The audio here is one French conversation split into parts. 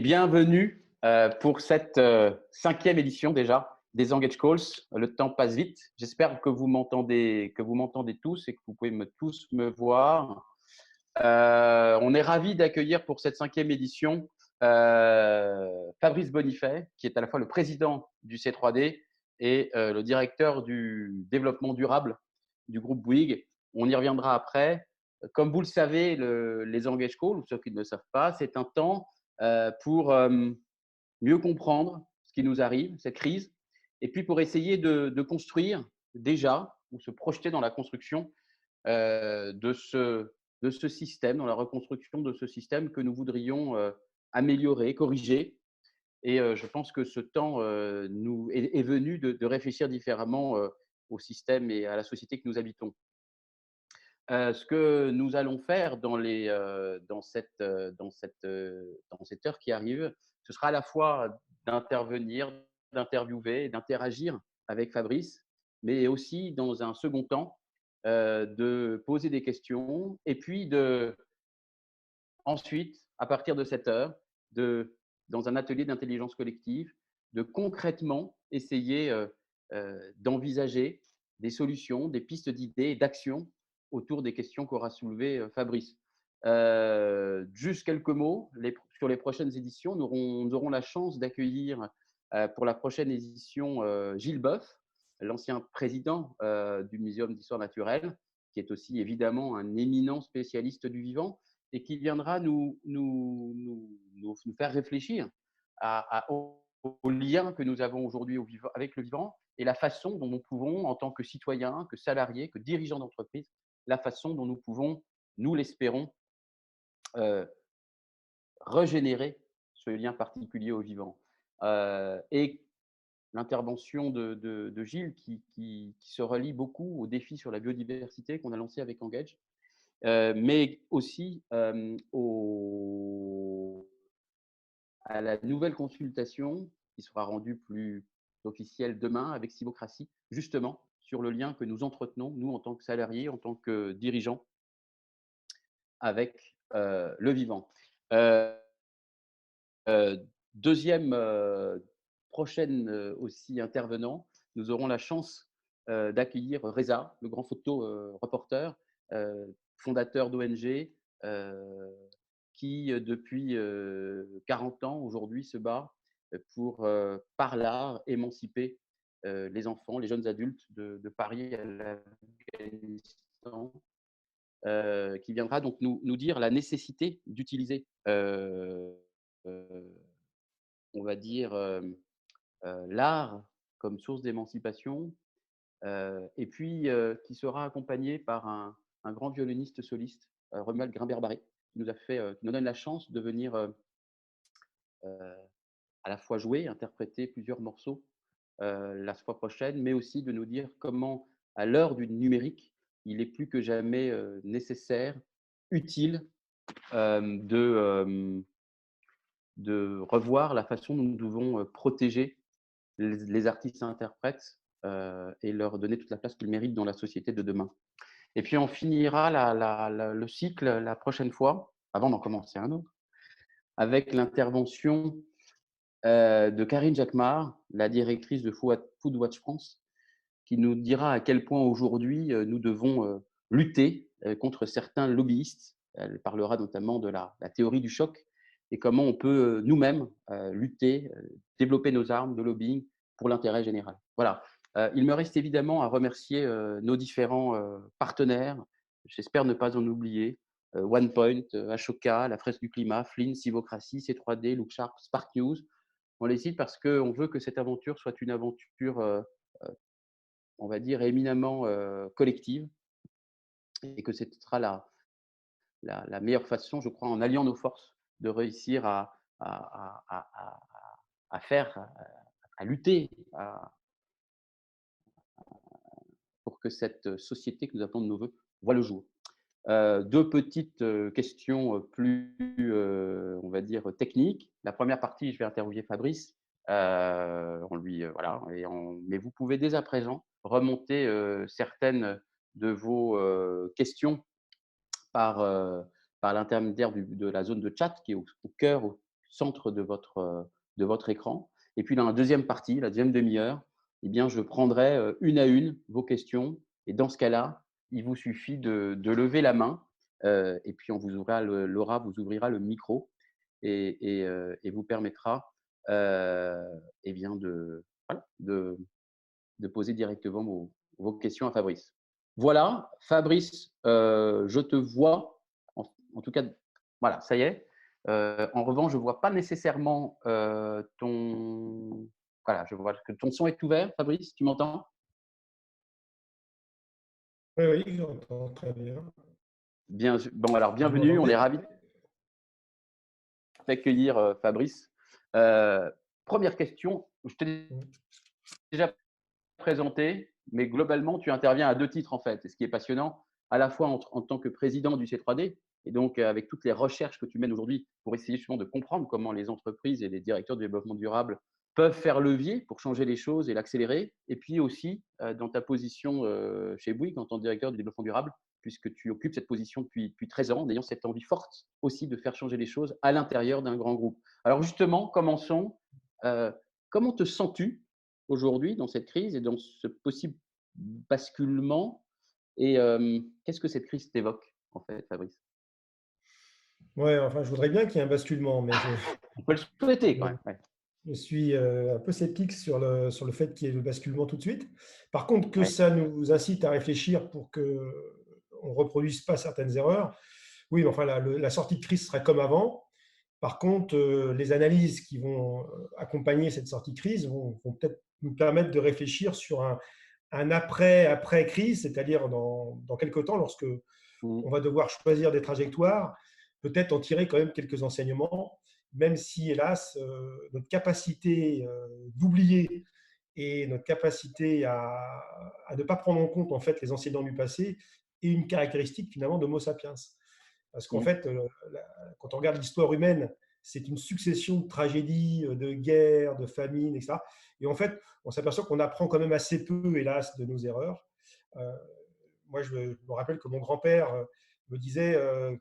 Bienvenue pour cette cinquième édition déjà des Engage Calls. Le temps passe vite. J'espère que vous m'entendez tous et que vous pouvez tous me voir. On est ravis d'accueillir pour cette cinquième édition Fabrice Bonifay, qui est à la fois le président du C3D et le directeur du développement durable du groupe Bouygues. On y reviendra après. Comme vous le savez, les Engage Calls, ou ceux qui ne le savent pas, c'est un temps pour mieux comprendre ce qui nous arrive, cette crise, et puis pour essayer de construire déjà, ou se projeter dans la construction de ce système, dans la reconstruction de ce système que nous voudrions améliorer, corriger. Et je pense que ce temps nous est venu de réfléchir différemment au système et à la société que nous habitons. Ce que nous allons faire dans cette heure qui arrive, ce sera à la fois d'intervenir, d'interviewer et d'interagir avec Fabrice, mais aussi dans un second temps, de poser des questions et puis ensuite, à partir de cette heure, dans un atelier d'intelligence collective, de concrètement essayer d'envisager des solutions, des pistes d'idées et d'actions autour des questions qu'aura soulevées Fabrice. Juste quelques mots sur les prochaines éditions. Nous aurons la chance d'accueillir pour la prochaine édition Gilles Boeuf, l'ancien président du Muséum d'histoire naturelle, qui est aussi évidemment un éminent spécialiste du vivant et qui viendra nous faire réfléchir au lien que nous avons aujourd'hui avec le vivant et la façon dont nous pouvons, en tant que citoyens, que salariés, que dirigeants d'entreprise, la façon dont nous pouvons, nous l'espérons, régénérer ce lien particulier au vivant. Et l'intervention de Gilles qui se relie beaucoup au défi sur la biodiversité qu'on a lancé avec Engage, mais aussi à la nouvelle consultation qui sera rendue plus officielle demain avec Civocratie, justement sur le lien que nous entretenons, nous, en tant que salariés, en tant que dirigeants, avec le vivant. Deuxième prochaine aussi intervenant, nous aurons la chance d'accueillir Reza, le grand photo reporter, fondateur d'ONG, qui depuis 40 ans aujourd'hui se bat pour, par l'art, émanciper les enfants, les jeunes adultes de Paris à l'Afghanistan, qui viendra donc nous dire la nécessité d'utiliser, on va dire, l'art comme source d'émancipation, et puis qui sera accompagné par un grand violoniste soliste, Romuald Grimbert-Barré, qui nous donne la chance de venir à la fois jouer, interpréter plusieurs morceaux la fois prochaine, mais aussi de nous dire comment, à l'heure du numérique, il est plus que jamais nécessaire, utile de revoir la façon dont nous devons protéger les artistes-interprètes et leur donner toute la place qu'ils méritent dans la société de demain. Et puis on finira le cycle la prochaine fois, avant d'en commencer un autre, avec l'intervention de Karine Jacquemart, la directrice de Foodwatch France, qui nous dira à quel point aujourd'hui nous devons lutter contre certains lobbyistes. Elle parlera notamment de la théorie du choc et comment on peut nous-mêmes lutter, développer nos armes de lobbying pour l'intérêt général. Voilà. Il me reste évidemment à remercier nos différents partenaires. J'espère ne pas en oublier. OnePoint, Ashoka, la Fresque du Climat, Flynn, Civocratie, C3D, LookSharp, Spark News. On les cite parce qu'on veut que cette aventure soit une aventure, on va dire, éminemment collective, et que ce sera la meilleure façon, je crois, en alliant nos forces, de réussir à faire, à lutter pour que cette société que nous appelons de nos voeux voit le jour. Deux petites questions plus, on va dire, techniques. La première partie, je vais interviewer Fabrice. Voilà, mais vous pouvez dès à présent remonter certaines de vos questions par l'intermédiaire de la zone de chat qui est au cœur, centre de votre écran. Et puis dans la deuxième partie, la deuxième demi-heure, eh bien, je prendrai une à une vos questions. Et dans ce cas-là, il vous suffit de lever la main et puis on vous ouvrira Laura vous ouvrira le micro et vous permettra eh bien voilà, de poser directement vos questions à Fabrice. Voilà, Fabrice, je te vois. En tout cas, voilà, ça y est. En revanche, je ne vois pas nécessairement ton. Voilà, je vois que ton son est ouvert, Fabrice, tu m'entends? Oui, oui, j'entends très bien. Bien, bon, alors Vous bienvenue, on est m'entendez? ravis d'accueillir Fabrice. Euh, Première question, je t'ai Mm. déjà présenté, mais globalement, tu interviens à deux titres en fait. Et ce qui est passionnant, à la fois en tant que président du C3D, et donc avec toutes les recherches que tu mènes aujourd'hui pour essayer justement de comprendre comment les entreprises et les directeurs du développement durable peuvent faire levier pour changer les choses et l'accélérer. Et puis aussi dans ta position chez Bouygues en tant que directeur du développement durable, puisque tu occupes cette position depuis 13 ans, en ayant cette envie forte aussi de faire changer les choses à l'intérieur d'un grand groupe. Alors justement, commençons. Euh, Comment te sens-tu aujourd'hui dans cette crise et dans ce possible basculement? Et qu'est-ce que cette crise t'évoque, en fait, Fabrice? Ouais, enfin, je voudrais bien qu'il y ait un basculement, mais On peut le souhaiter je, quand même. Ouais. je suis un peu sceptique sur le fait qu'il y ait le basculement tout de suite. Par contre, que Ouais. ça nous incite à réfléchir pour qu'on ne reproduise pas certaines erreurs, oui, mais enfin, la sortie de crise sera comme avant. Par contre, les analyses qui vont accompagner cette sortie de crise vont peut-être nous permettre de réfléchir sur un après-crise, c'est-à-dire dans quelques temps, lorsque Mmh. on va devoir choisir des trajectoires, peut-être en tirer quand même quelques enseignements, même si, hélas, notre capacité d'oublier et notre capacité à ne pas prendre en compte en fait les enseignants du passé est une caractéristique finalement d'Homo sapiens. Parce qu'en Mmh. fait, quand on regarde l'histoire humaine, c'est une succession de tragédies, de guerres, de famines, etc. Et en fait, on s'aperçoit qu'on apprend quand même assez peu, hélas, de nos erreurs. Euh, Moi, je me rappelle que mon grand-père me disait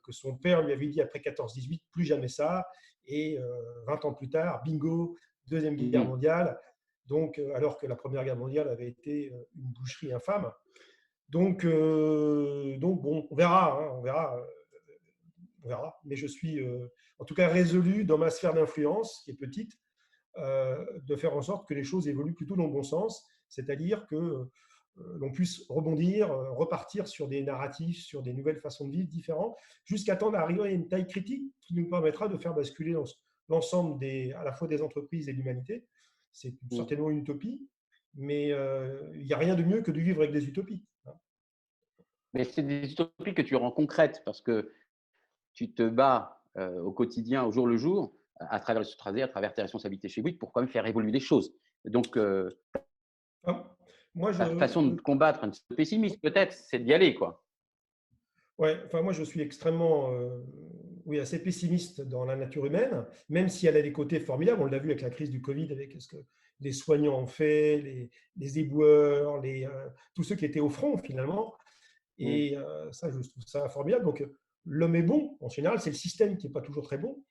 que son père lui avait dit après 14-18, plus jamais ça. Et 20 ans plus tard, bingo, Deuxième Guerre Mmh. mondiale. Donc, alors que la Première Guerre mondiale avait été une boucherie infâme. Donc bon, on verra, hein, on verra. Mais je suis en tout cas résolu dans ma sphère d'influence, qui est petite, de faire en sorte que les choses évoluent plutôt dans le bon sens, c'est-à-dire que l'on puisse rebondir, repartir sur des narratifs, sur des nouvelles façons de vivre différentes, jusqu'à temps d'arriver à une taille critique qui nous permettra de faire basculer l'ensemble à la fois des entreprises et de l'humanité. C'est Mmh. certainement une utopie, mais il n'y a rien de mieux que de vivre avec des utopies, hein. Mais c'est des utopies que tu rends concrètes parce que tu te bats au quotidien, au jour le jour, à travers le Sud-Trasé, à travers tes responsabilités chez Bouygues, pour quand même faire évoluer les choses. Donc, Hein. Moi, ta façon de combattre un petit peu pessimiste, peut-être, c'est d'y aller, quoi. ouais, enfin moi je suis extrêmement, oui, assez pessimiste dans la nature humaine, même si elle a des côtés formidables. On l'a vu avec la crise du Covid, avec ce que les soignants ont fait, les éboueurs, tous ceux qui étaient au front finalement. Mmh. Et ça, je trouve ça formidable. Donc l'homme est bon, en général, c'est le système qui n'est pas toujours très bon.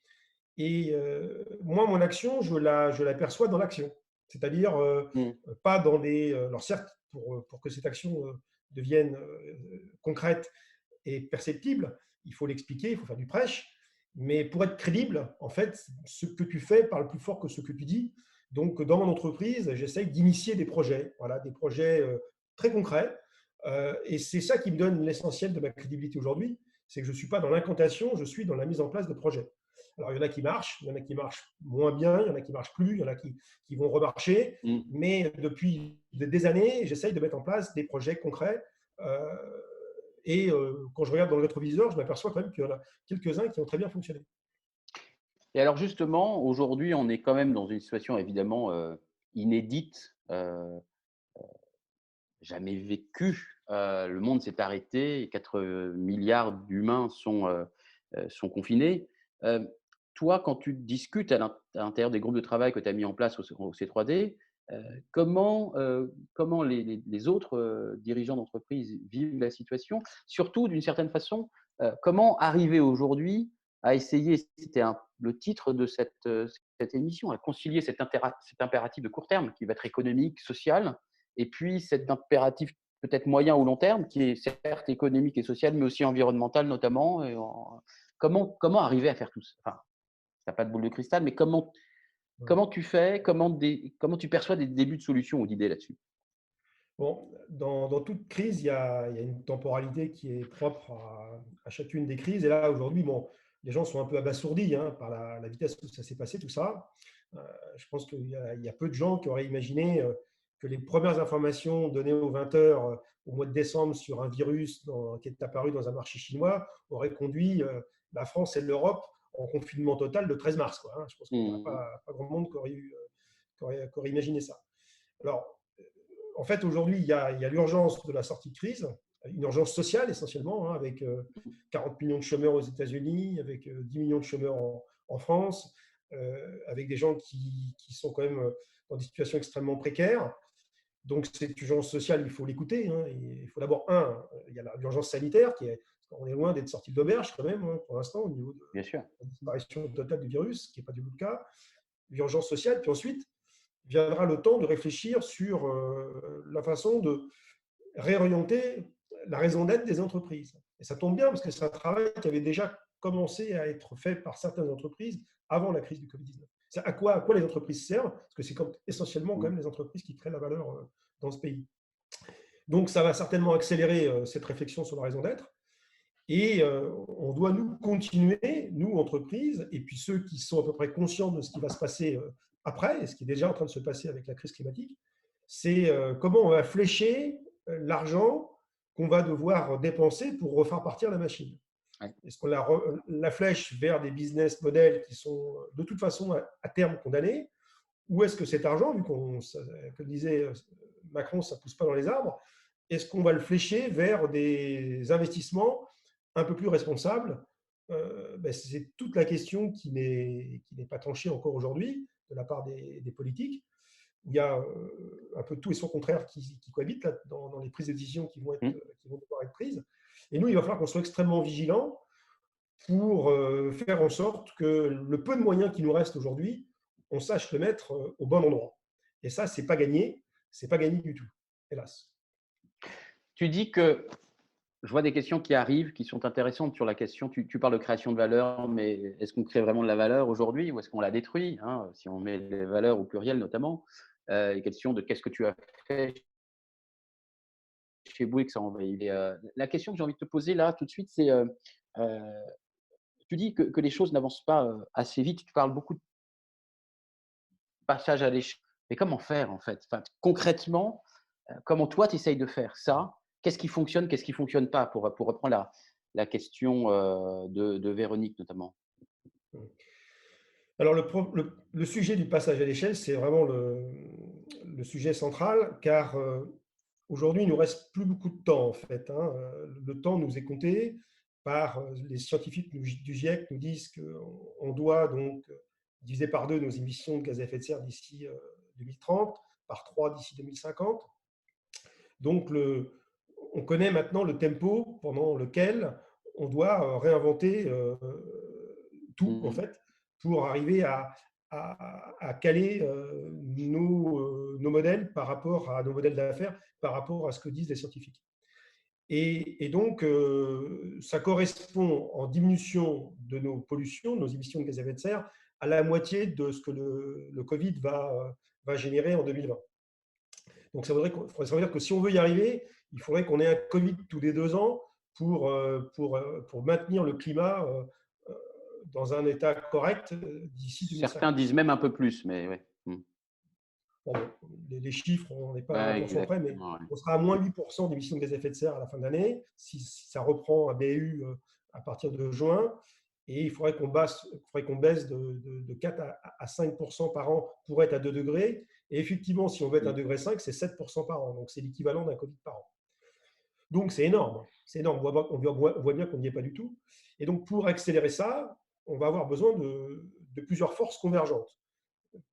Et moi, mon action, je la perçois dans l'action. C'est-à-dire, Mmh. pas dans des. Alors certes, pour que cette action devienne concrète, est perceptible, il faut l'expliquer, il faut faire du prêche, mais pour être crédible, en fait, ce que tu fais parle plus fort que ce que tu dis. Donc, dans mon entreprise, j'essaye d'initier des projets, voilà, des projets très concrets. Et c'est ça qui me donne l'essentiel de ma crédibilité aujourd'hui, c'est que je ne suis pas dans l'incantation, je suis dans la mise en place de projets. Alors, il y en a qui marchent, il y en a qui marchent moins bien, il y en a qui marchent plus, il y en a qui vont remarcher, Mmh. mais depuis des années, j'essaye de mettre en place des projets concrets. Euh, et quand je regarde dans le rétroviseur, je m'aperçois quand même qu'il y en a quelques-uns qui ont très bien fonctionné. Et alors justement, aujourd'hui, on est quand même dans une situation évidemment inédite, jamais vécue. Le monde s'est arrêté et 4 milliards d'humains sont confinés. Toi, quand tu discutes à l'intérieur des groupes de travail que tu as mis en place au C3D, comment les autres dirigeants d'entreprise vivent la situation? Surtout, d'une certaine façon, comment arriver aujourd'hui à essayer, c'était le titre de cette émission, à concilier cet impératif de court terme qui va être économique, social, et puis cet impératif peut-être moyen ou long terme qui est certes économique et social, mais aussi environnemental notamment. Comment arriver à faire tout ça? Enfin, tu as pas de boule de cristal, mais comment tu fais? Comment tu perçois des débuts de solutions ou d'idées là-dessus? Bon, dans toute crise, il y a une temporalité qui est propre à chacune des crises. Et là, aujourd'hui, bon, les gens sont un peu abasourdis hein, par la vitesse où ça s'est passé, tout ça. Euh, je pense qu'il y a peu de gens qui auraient imaginé que les premières informations données aux 20 heures au mois de décembre sur un virus qui est apparu dans un marché chinois auraient conduit la France et l'Europe en confinement total le 13 mars. Quoi, hein. Je pense qu'il n'y aurait Mmh. pas grand monde qui aurait imaginé ça. Alors, en fait, aujourd'hui, il y a l'urgence de la sortie de crise, une urgence sociale essentiellement, hein, avec 40 millions de chômeurs aux États-Unis, avec 10 millions de chômeurs en France, avec des gens qui sont quand même dans des situations extrêmement précaires. Donc, cette urgence sociale, il faut l'écouter. Hein, il faut d'abord, il y a l'urgence sanitaire, on est loin d'être sorti de l'auberge quand même, hein, pour l'instant, au niveau de Bien sûr. la disparition totale du virus, ce qui n'est pas du tout le cas. L'urgence sociale, puis ensuite, viendra le temps de réfléchir sur la façon de réorienter la raison d'être des entreprises. Et ça tombe bien parce que c'est un travail qui avait déjà commencé à être fait par certaines entreprises avant la crise du Covid-19. C'est à quoi les entreprises servent, parce que c'est essentiellement quand Mmh. même les entreprises qui créent la valeur dans ce pays. Donc ça va certainement accélérer cette réflexion sur la raison d'être. Et on doit nous continuer, nous entreprises, et puis ceux qui sont à peu près conscients de ce qui va se passer après, et ce qui est déjà en train de se passer avec la crise climatique, c'est comment on va flécher l'argent qu'on va devoir dépenser pour refaire partir la machine. Ouais. Est-ce qu'on la flèche vers des business models qui sont de toute façon à terme condamnés, ou est-ce que cet argent, vu que disait Macron, ça ne pousse pas dans les arbres, est-ce qu'on va le flécher vers des investissements un peu plus responsables? C'est toute la question qui n'est pas tranchée encore aujourd'hui de la part des politiques. Il y a un peu tout et son contraire qui cohabitent là, dans les prises de décision Mmh. qui vont devoir être prises. Et nous, il va falloir qu'on soit extrêmement vigilants pour faire en sorte que le peu de moyens qui nous restent aujourd'hui, on sache le mettre au bon endroit. Et ça, c'est pas gagné. C'est pas gagné du tout, hélas. Tu dis que je vois des questions qui arrivent, qui sont intéressantes sur la question. Tu parles de création de valeur, mais est-ce qu'on crée vraiment de la valeur aujourd'hui ou est-ce qu'on la détruit, hein, si on met les valeurs au pluriel notamment. Les questions de qu'est-ce que tu as fait chez Bouygues, ça envahit. La question que j'ai envie de te poser là tout de suite, c'est euh, tu dis que les choses n'avancent pas assez vite. Tu parles beaucoup de passage à l'échelle. Mais comment faire en fait, enfin, concrètement, comment toi tu essayes de faire ça? Qu'est-ce qui fonctionne, qu'est-ce qui fonctionne pas? Pour reprendre la question de Véronique notamment. Alors, le sujet du passage à l'échelle, c'est vraiment le sujet central, car aujourd'hui, il ne nous reste plus beaucoup de temps, en fait. Hein. Le temps nous est compté par les scientifiques du GIEC nous disent qu'on doit donc diviser par 2 nos émissions de gaz à effet de serre d'ici 2030, par 3 d'ici 2050. Donc, on connaît maintenant le tempo pendant lequel on doit réinventer tout, en Mmh. fait, pour arriver à caler nos modèles par rapport à nos modèles d'affaires, par rapport à ce que disent les scientifiques. Et donc, ça correspond en diminution de nos pollutions, nos émissions de gaz à effet de serre, à la moitié de ce que le Covid va générer en 2020. Donc, ça veut dire que si on veut y arriver, il faudrait qu'on ait un Covid tous les 2 ans pour maintenir le climat dans un état correct d'ici Certains 2050. disent même un peu plus, mais ouais. Mmh. Bon, les chiffres, on n'est pas à Ouais, 1% près, mais exactement, ouais. on sera à moins 8% d'émissions de gaz à effet de serre à la fin de l'année, si ça reprend à BU à partir de juin. Et il faudrait qu'on baisse de 4 à 5% par an pour être à 2 degrés. Et effectivement, si on veut être à Mmh. 1,5 degré, c'est 7% par an. Donc, c'est l'équivalent d'un Covid par an. Donc, c'est énorme. C'est énorme. On voit bien qu'on n'y est pas du tout. Et donc, pour accélérer ça, on va avoir besoin de plusieurs forces convergentes.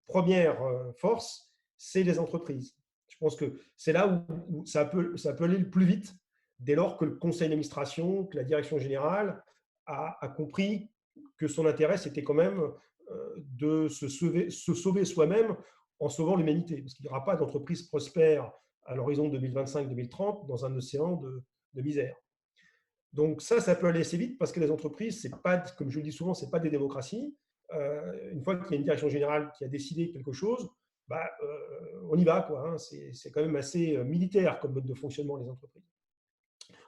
Première force, c'est les entreprises. Je pense que c'est là où ça peut aller le plus vite, dès lors que le conseil d'administration, que la direction générale a compris que son intérêt, c'était quand même de se sauver soi-même en sauvant l'humanité. Parce qu'il n'y aura pas d'entreprise prospère à l'horizon 2025-2030 dans un océan de misère. Donc ça peut aller assez vite parce que les entreprises, c'est pas, comme je le dis souvent, c'est pas des démocraties. Une fois qu'il y a une direction générale qui a décidé quelque chose, on y va, quoi, hein. C'est quand même assez militaire comme mode de fonctionnement les entreprises.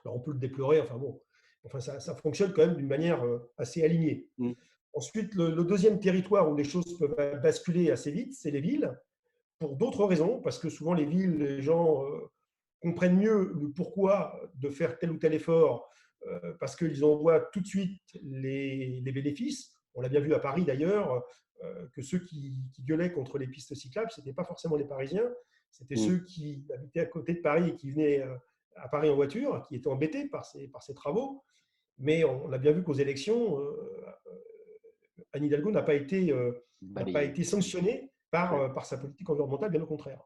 Alors on peut le déplorer, enfin ça fonctionne quand même d'une manière assez alignée. Mm. Ensuite, le deuxième territoire où les choses peuvent basculer assez vite, c'est les villes, pour d'autres raisons, parce que souvent les villes, les gens comprennent mieux le pourquoi de faire tel ou tel effort, parce qu'ils en voient tout de suite les bénéfices. On l'a bien vu à Paris d'ailleurs, que ceux qui gueulaient contre les pistes cyclables, ce n'étaient pas forcément les Parisiens, c'était ceux qui habitaient à côté de Paris et qui venaient à Paris en voiture, qui étaient embêtés par ces travaux. Mais on a bien vu qu'aux élections, Anne Hidalgo n'a pas Balayé. été sanctionnée Ouais. par sa politique environnementale, bien au contraire.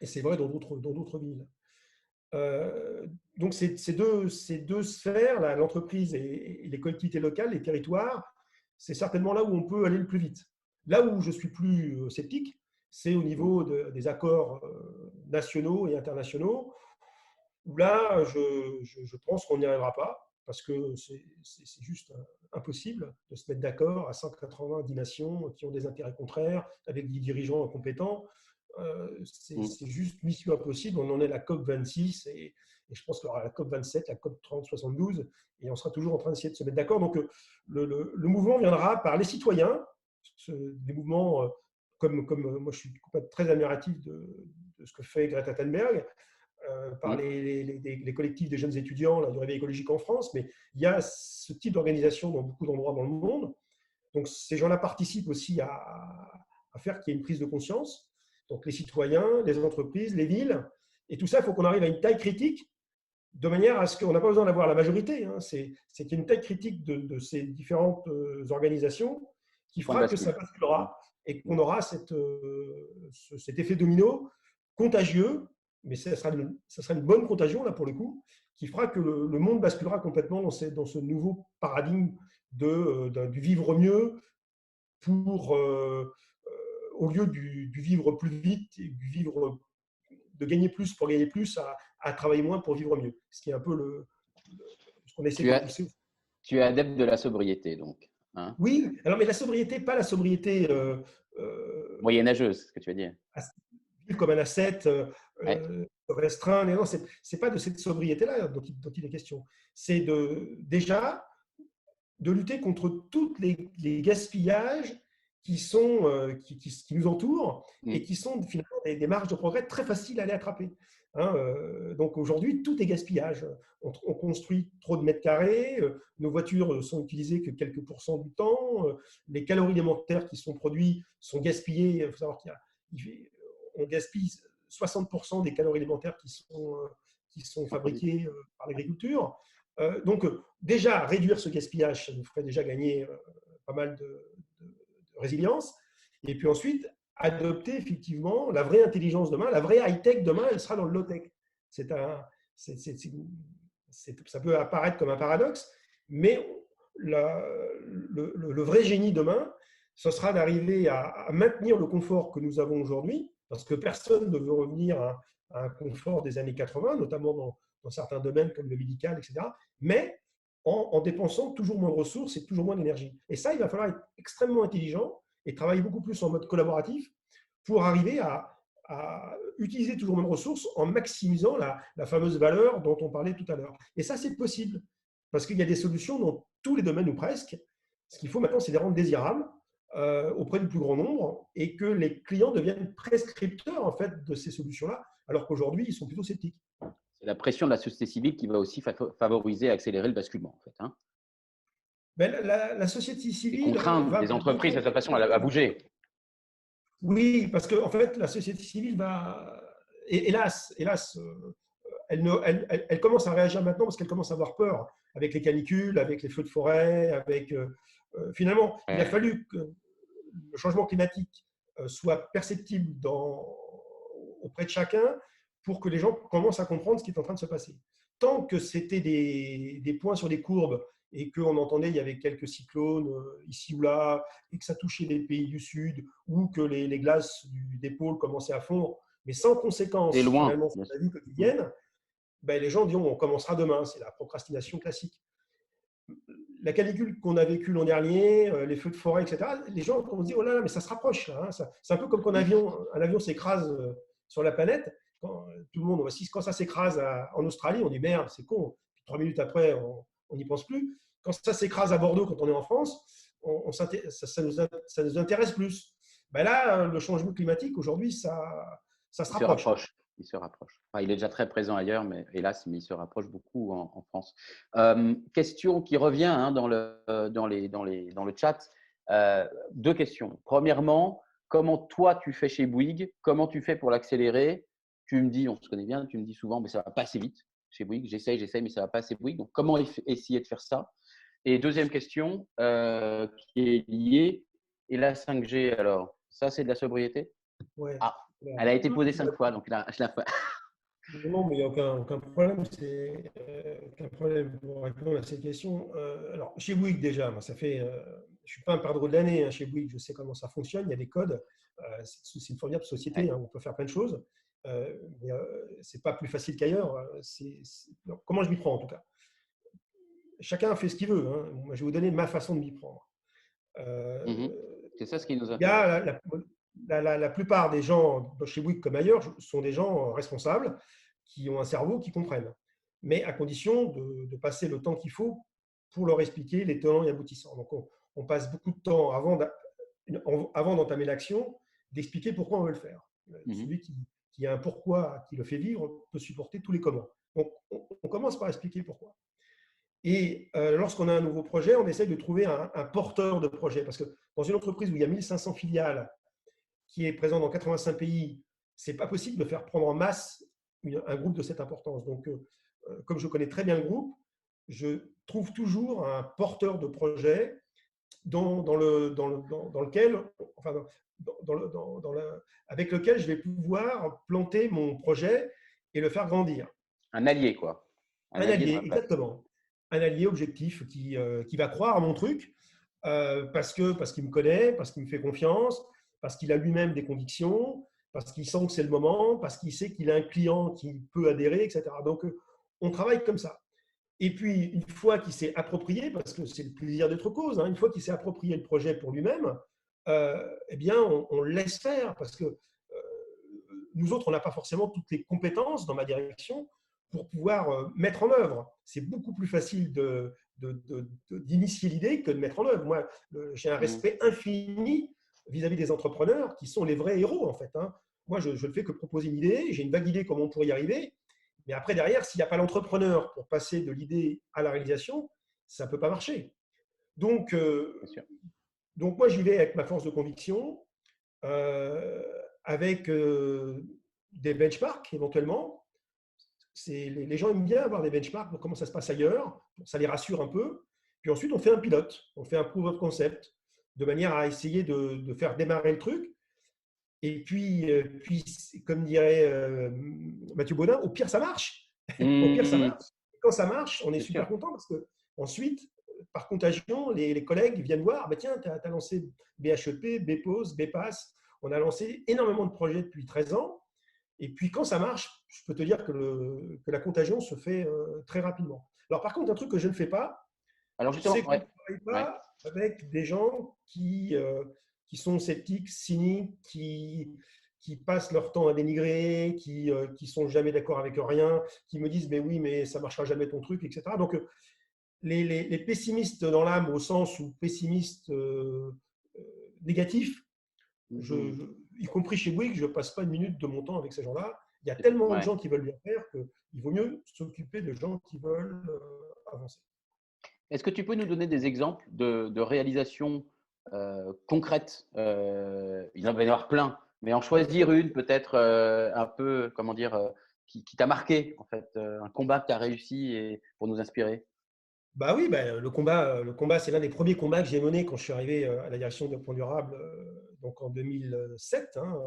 Et c'est vrai dans d'autres villes. Euh, donc ces deux sphères, l'entreprise et les collectivités locales, les territoires, c'est certainement là où on peut aller le plus vite. Là où je suis plus sceptique, c'est au niveau des accords nationaux et internationaux, où là, je pense qu'on n'y arrivera pas, parce que c'est juste impossible de se mettre d'accord à 190 nations qui ont des intérêts contraires, avec des dirigeants incompétents. C'est juste mission impossible. On en est à la COP 26 et je pense qu'il y aura la COP 27, la COP 30, 72, et on sera toujours en train d'essayer de se mettre d'accord. Donc le mouvement viendra par les citoyens, des mouvements comme moi je suis très admiratif de ce que fait Greta Thunberg, par les collectifs des jeunes étudiants là, du Réveil écologique en France, mais il y a ce type d'organisation dans beaucoup d'endroits dans le monde. Donc ces gens-là participent aussi à faire qu'il y ait une prise de conscience. Donc les citoyens, les entreprises, les villes, et tout ça, il faut qu'on arrive à une taille critique de manière à ce qu'on n'a pas besoin d'avoir la majorité. Hein. C'est qu'il y a une taille critique de ces différentes organisations qui Point de fera que ça bascule. basculera et qu'on aura cet effet domino contagieux, mais ça sera une bonne contagion, là, pour le coup, qui fera que le monde basculera complètement dans ce nouveau paradigme du vivre mieux pour, au lieu du vivre plus vite et du vivre, de gagner plus pour gagner plus, à travailler moins pour vivre mieux. Ce qui est un peu ce qu'on essaie Tu, de as, pousser. tu es adepte de la sobriété, donc. Hein, Oui, alors mais la sobriété, pas la sobriété moyenâgeuse, ce que tu veux dire. comme un ascète Ouais. restreint. Non, c'est pas de cette sobriété-là dont il est question. C'est déjà de lutter contre tous les gaspillages qui nous entourent et qui sont finalement des marges de progrès très faciles à aller attraper. Hein, donc aujourd'hui, tout est gaspillage. On construit trop de mètres carrés, nos voitures sont utilisées que quelques pourcents du temps, les calories alimentaires qui sont produites sont gaspillées. Il faut savoir qu'on gaspille 60% des calories alimentaires qui sont fabriquées par l'agriculture. Donc, déjà, réduire ce gaspillage, ça nous ferait déjà gagner pas mal de résilience. Et puis ensuite, adopter effectivement la vraie intelligence demain, la vraie high-tech demain, elle sera dans le low-tech. Ça peut apparaître comme un paradoxe, mais le vrai génie demain, ce sera d'arriver à maintenir le confort que nous avons aujourd'hui, parce que personne ne veut revenir à un confort des années 80, notamment dans certains domaines comme le médical, etc., mais en dépensant toujours moins de ressources et toujours moins d'énergie. Et ça, il va falloir être extrêmement intelligent et travailler beaucoup plus en mode collaboratif pour arriver à utiliser toujours moins de ressources en maximisant la fameuse valeur dont on parlait tout à l'heure. Et ça, c'est possible, parce qu'il y a des solutions dans tous les domaines ou presque. Ce qu'il faut maintenant, c'est les rendre désirables auprès du plus grand nombre et que les clients deviennent prescripteurs en fait, de ces solutions-là, alors qu'aujourd'hui, ils sont plutôt sceptiques. C'est la pression de la société civile qui va aussi favoriser et accélérer le basculement, en fait. Hein. Ben, la société Et civile contraindre va les entreprises de toute façon à bouger. Oui, parce qu'en fait, la société civile hélas, elle commence à réagir maintenant parce qu'elle commence à avoir peur avec les canicules, avec les feux de forêt, finalement, il a Ouais. fallu que le changement climatique soit perceptible auprès de chacun pour que les gens commencent à comprendre ce qui est en train de se passer. Tant que c'était des points sur des courbes et qu'on entendait il y avait quelques cyclones ici ou là, et que ça touchait les pays du Sud, ou que les glaces des pôles commençaient à fondre, mais sans Et conséquence loin, finalement sur bien la sûr. vie Mmh. quotidienne, ben, les gens diront on commencera demain, c'est la procrastination classique. La canicule qu'on a vécue l'an dernier, les feux de forêt, etc., les gens vont se dire oh là là, mais ça se rapproche. Là, hein, c'est un peu comme quand Mmh. un avion s'écrase sur la planète. Quand, tout le monde, quand ça s'écrase en Australie, on dit merde, c'est con. Puis 3 minutes après, on n'y pense plus. Quand ça s'écrase à Bordeaux, quand on est en France, ça nous intéresse plus. Ben là, le changement climatique, aujourd'hui, ça se Il se rapproche. rapproche, il se rapproche. Enfin, il est déjà très présent ailleurs, mais hélas, mais il se rapproche beaucoup en France. Question qui revient, hein, dans le chat. 2 questions. Premièrement, comment toi tu fais chez Bouygues? Comment tu fais pour l'accélérer? Tu me dis, on se connaît bien, tu me dis souvent: «Mais ça va pas assez vite chez Bouygues. J'essaye, mais ça va pas assez Bouygues». Donc comment essayer de faire ça? Et deuxième question, qui est liée, et la 5G alors, ça c'est de la sobriété? Ouais. Ah, Voilà. elle a été posée 5 fois, donc là, je la fais. Non, mais il n'y a aucun problème. Aucun problème pour répondre à cette question. Alors, chez Bouygues, déjà, moi, je ne suis pas un perdreau de l'année hein, chez Bouygues, je sais comment ça fonctionne, il y a des codes. C'est une formidable société, Ouais. hein, on peut faire plein de choses. Mais ce n'est pas plus facile qu'ailleurs. Donc, comment je m'y prends, en tout cas? Chacun fait ce qu'il veut. Hein. Moi, je vais vous donner ma façon de m'y prendre. Mmh. C'est ça ce qui nous Il y a intéresse. la plupart des gens, chez Bouygues comme ailleurs, sont des gens responsables qui ont un cerveau, qui comprennent. Mais à condition de passer le temps qu'il faut pour leur expliquer les tenants et aboutissants. Donc, on passe beaucoup de temps avant d'entamer l'action, d'expliquer pourquoi on veut le faire. Mmh. Celui qui a un pourquoi qui le fait vivre peut supporter tous les comment. Donc, on commence par expliquer pourquoi. Et lorsqu'on a un nouveau projet, on essaye de trouver un porteur de projet. Parce que dans une entreprise où il y a 1500 filiales, qui est présent dans 85 pays, c'est pas possible de faire prendre en masse un groupe de cette importance. Donc, comme je connais très bien le groupe, je trouve toujours un porteur de projet dans lequel, enfin, avec lequel je vais pouvoir planter mon projet et le faire grandir. Un allié, quoi. Un Un allié dans allié, la place. exactement. Un allié objectif qui va croire à mon truc parce qu'il me connaît, parce qu'il me fait confiance, parce qu'il a lui-même des convictions, parce qu'il sent que c'est le moment, parce qu'il sait qu'il a un client qui peut adhérer, etc. Donc, on travaille comme ça. Et puis, une fois qu'il s'est approprié, parce que c'est le plaisir d'être cause, hein, une fois qu'il s'est approprié le projet pour lui-même, eh bien, on le laisse faire parce que nous autres, on n'a pas forcément toutes les compétences dans ma direction pour pouvoir mettre en œuvre. C'est beaucoup plus facile d'initier l'idée que de mettre en œuvre. Moi, j'ai un Mmh. respect infini vis-à-vis des entrepreneurs qui sont les vrais héros, en fait. Hein. Moi, je ne fais que proposer une idée, j'ai une vague idée comment on pourrait y arriver, mais après, derrière, s'il n'y a pas l'entrepreneur pour passer de l'idée à la réalisation, ça ne peut pas marcher. Donc, Bien sûr. donc moi, j'y vais avec ma force de conviction, euh, avec des benchmarks éventuellement. Les gens aiment bien avoir des benchmarks pour comment ça se passe ailleurs, ça les rassure un peu. Puis ensuite, on fait un pilote, on fait un proof of concept, de manière à essayer de faire démarrer le truc. Et puis comme dirait Mathieu Baudin, au pire, ça marche. Au pire, ça Mmh. marche. Quand ça marche, on est Bien super sûr. content parce que ensuite, par contagion, les collègues viennent voir, bah, tiens, tu as lancé BHEP, BPOS, BPAS, on a lancé énormément de projets depuis 13 ans. Et puis quand ça marche, je peux te dire que la contagion se fait très rapidement. Alors par contre, un truc que je ne fais pas, Alors c'est justement, qu'on ne ouais, travaille ouais. pas avec des gens qui sont sceptiques, cyniques, qui passent leur temps à dénigrer, qui sont jamais d'accord avec rien, qui me disent mais oui, mais ça marchera jamais ton truc, etc. Donc les pessimistes dans l'âme, au sens où pessimistes négatifs, Mmh. y compris chez Bouygues, je ne passe pas une minute de mon temps avec ces gens-là. Il y a tellement de Ouais. gens qui veulent bien faire qu'il vaut mieux s'occuper de gens qui veulent avancer. Est-ce que tu peux nous donner des exemples de réalisations, concrètes? Il va y en avoir plein, mais en choisir une peut-être, un peu, comment dire, qui t'a marqué en fait, un combat que tu as réussi et pour nous inspirer? Bah oui, bah, le combat, c'est l'un des premiers combats que j'ai mené quand je suis arrivé à la direction de Point Durable, donc en 2007, hein,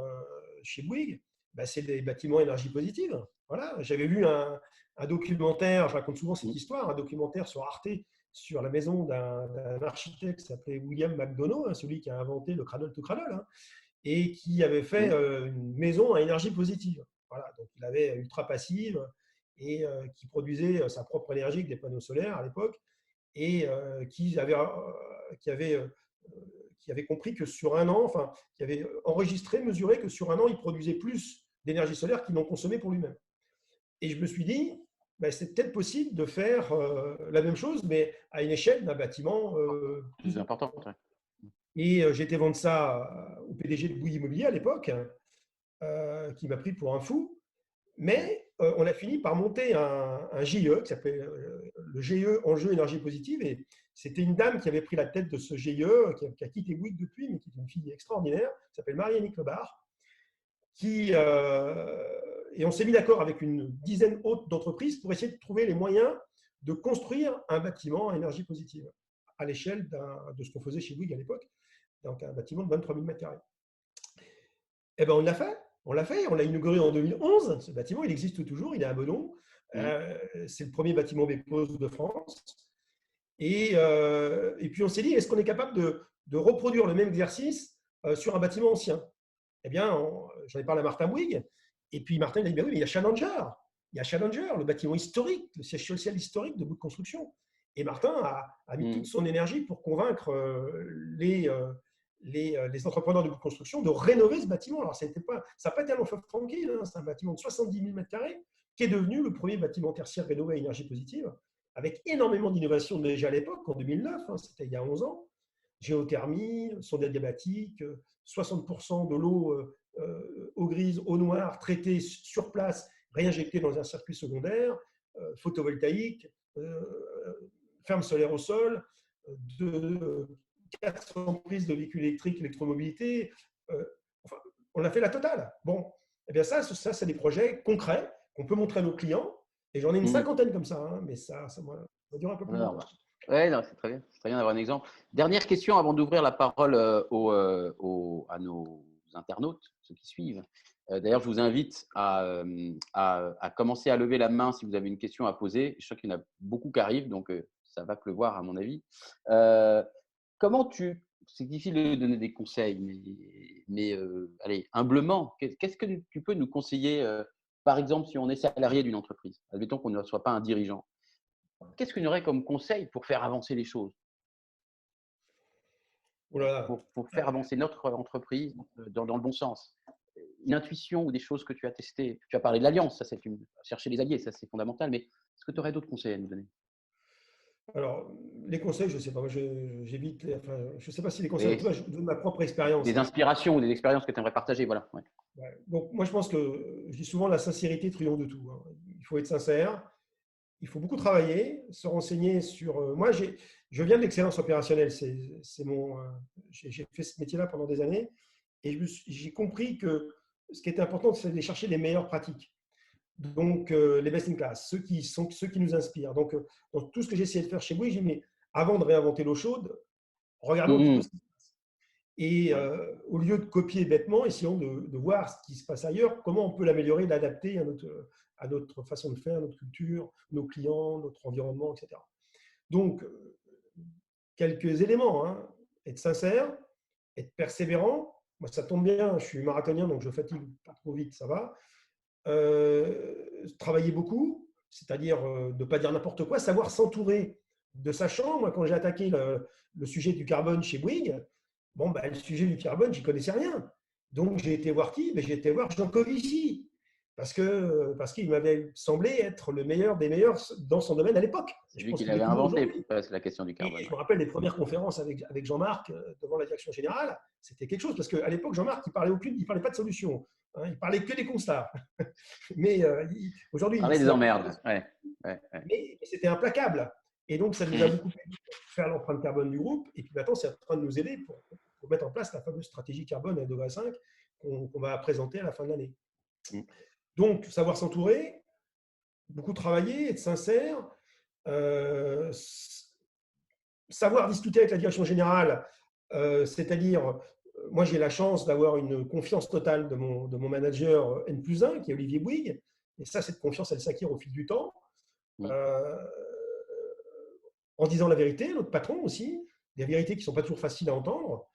chez Bouygues. Bah, c'est des bâtiments énergie positive. Voilà, j'avais vu un documentaire, je raconte souvent cette Mmh. histoire, un documentaire sur Arte sur la maison d'un architecte qui s'appelait William McDonough, hein, celui qui a inventé le cradle to cradle, hein, et qui avait fait une maison à énergie positive. Voilà, donc il avait ultra passive et qui produisait sa propre énergie avec des panneaux solaires à l'époque, et qui avait compris que sur un an, enfin, qui avait enregistré, mesuré que sur un an, il produisait plus d'énergie solaire qu'il n'en consommait pour lui-même. Et je me suis dit, ben, c'est peut-être possible de faire la même chose, mais à une échelle d'un bâtiment plus important. Ouais. Et j'ai été vendre ça au PDG de Bouygues Immobilier à l'époque, qui m'a pris pour un fou. Mais on a fini par monter un GIE qui s'appelait le GIE Enjeu Énergie Positive. Et c'était une dame qui avait pris la tête de ce GIE, qui a quitté Bouygues depuis, mais qui est une fille extraordinaire, qui s'appelle Marie-Annick Lebar. Et on s'est mis d'accord avec une dizaine autres d'entreprises pour essayer de trouver les moyens de construire un bâtiment à énergie positive à l'échelle de ce qu'on faisait chez Bouygues à l'époque, donc un bâtiment de 23 000 m². Eh ben, on l'a fait. On l'a inauguré en 2011. Ce bâtiment, il existe toujours, il est à Meudon. C'est le premier bâtiment BEPOS de France. Et puis, on s'est dit, est-ce qu'on est capable de reproduire le même exercice sur un bâtiment ancien? Eh bien, j'en ai parlé à Martin Bouygues. Et puis, Martin il a dit, ben oui, mais il y a Challenger. Il y a Challenger, le bâtiment historique, le siège social historique de Bouygues Construction. Et Martin a mis toute son énergie pour convaincre les entrepreneurs de construction de rénover ce bâtiment. Alors, ça n'a pas été un long fleuve tranquille, hein. C'est un bâtiment de 70 000 m² qui est devenu le premier bâtiment tertiaire rénové à énergie positive, avec énormément d'innovations déjà à l'époque, en 2009, hein, c'était il y a 11 ans. Géothermie, sonde adiabatique, 60% de l'eau eau grise, eau noire, traitée sur place, réinjectée dans un circuit secondaire, photovoltaïque, ferme solaire au sol, 400 prises de véhicules électriques, électromobilité. Enfin, on a fait la totale. Bon, eh bien ça c'est des projets concrets qu'on peut montrer à nos clients. Et j'en ai une cinquantaine comme ça, hein, mais ça dure un peu plus longtemps. Oui, c'est très bien. C'est très bien d'avoir un exemple. Dernière question avant d'ouvrir la parole à nos internautes, ceux qui suivent. D'ailleurs, je vous invite à commencer à lever la main si vous avez une question à poser. Je sais qu'il y en a beaucoup qui arrivent, donc ça va pleuvoir à mon avis. C'est difficile de donner des conseils, mais allez, humblement, qu'est-ce que tu peux nous conseiller, par exemple, si on est salarié d'une entreprise, admettons qu'on ne soit pas un dirigeant. Qu'est-ce qu'on aurait comme conseil pour faire avancer les choses, pour faire avancer notre entreprise dans le bon sens? Une intuition ou des choses que tu as testées? Tu as parlé de l'alliance, ça c'est chercher les alliés, ça c'est fondamental, mais est-ce que tu aurais d'autres conseils à nous donner? Alors, les conseils, je ne sais pas, moi j'évite, enfin, je ne sais pas si les conseils, en tout cas, je donne ma propre expérience. Des inspirations ou des expériences que tu aimerais partager, voilà. Ouais. Ouais. Donc, moi je pense que, je dis souvent, la sincérité triomphe de tout, hein. Il faut être sincère, il faut beaucoup travailler, se renseigner sur… moi, je viens de l'excellence opérationnelle, j'ai fait ce métier-là pendant des années, et j'ai compris que ce qui était important, c'est de chercher les meilleures pratiques. Donc, les best in class, ceux qui nous inspirent. Donc, dans tout ce que j'ai essayé de faire chez Bouygues, j'ai dit, mais avant de réinventer l'eau chaude, regardons un petit peu ce qui se passe. Et au lieu de copier bêtement, essayons de voir ce qui se passe ailleurs, comment on peut l'améliorer, l'adapter à notre façon de faire, notre culture, nos clients, notre environnement, etc. Donc, quelques éléments, hein. Être sincère, être persévérant. Moi, ça tombe bien, je suis marathonien, donc je fatigue pas trop vite, ça va. Travailler beaucoup, c'est-à-dire ne pas dire n'importe quoi, savoir s'entourer de sachants. Moi, quand j'ai attaqué le sujet du carbone chez Bouygues, bon, ben, le sujet du carbone, j'y connaissais rien. Donc, j'ai été voir qui? J'ai été voir Jean Covici, parce qu'il m'avait semblé être le meilleur des meilleurs dans son domaine à l'époque. C'est lui qui l'avait inventé, la question du carbone. Et je me rappelle les premières conférences avec Jean-Marc devant la direction générale, c'était quelque chose, parce qu'à l'époque, Jean-Marc, il parlait pas de solution, hein, il parlait que des constats. Mais aujourd'hui… Il parlait des emmerdes. Ouais. Mais c'était implacable. Et donc, ça nous a beaucoup aidé pour faire l'empreinte carbone du groupe. Et puis maintenant, c'est en train de nous aider pour mettre en place la fameuse stratégie carbone à 2,5 degrés qu'on va présenter à la fin de l'année. Donc, savoir s'entourer, beaucoup travailler, être sincère, savoir discuter avec la direction générale, c'est-à-dire, moi j'ai la chance d'avoir une confiance totale de mon manager N+1, qui est Olivier Bouygues, et ça, cette confiance, elle s'acquiert au fil du temps. en se disant la vérité, notre patron aussi, des vérités qui ne sont pas toujours faciles à entendre,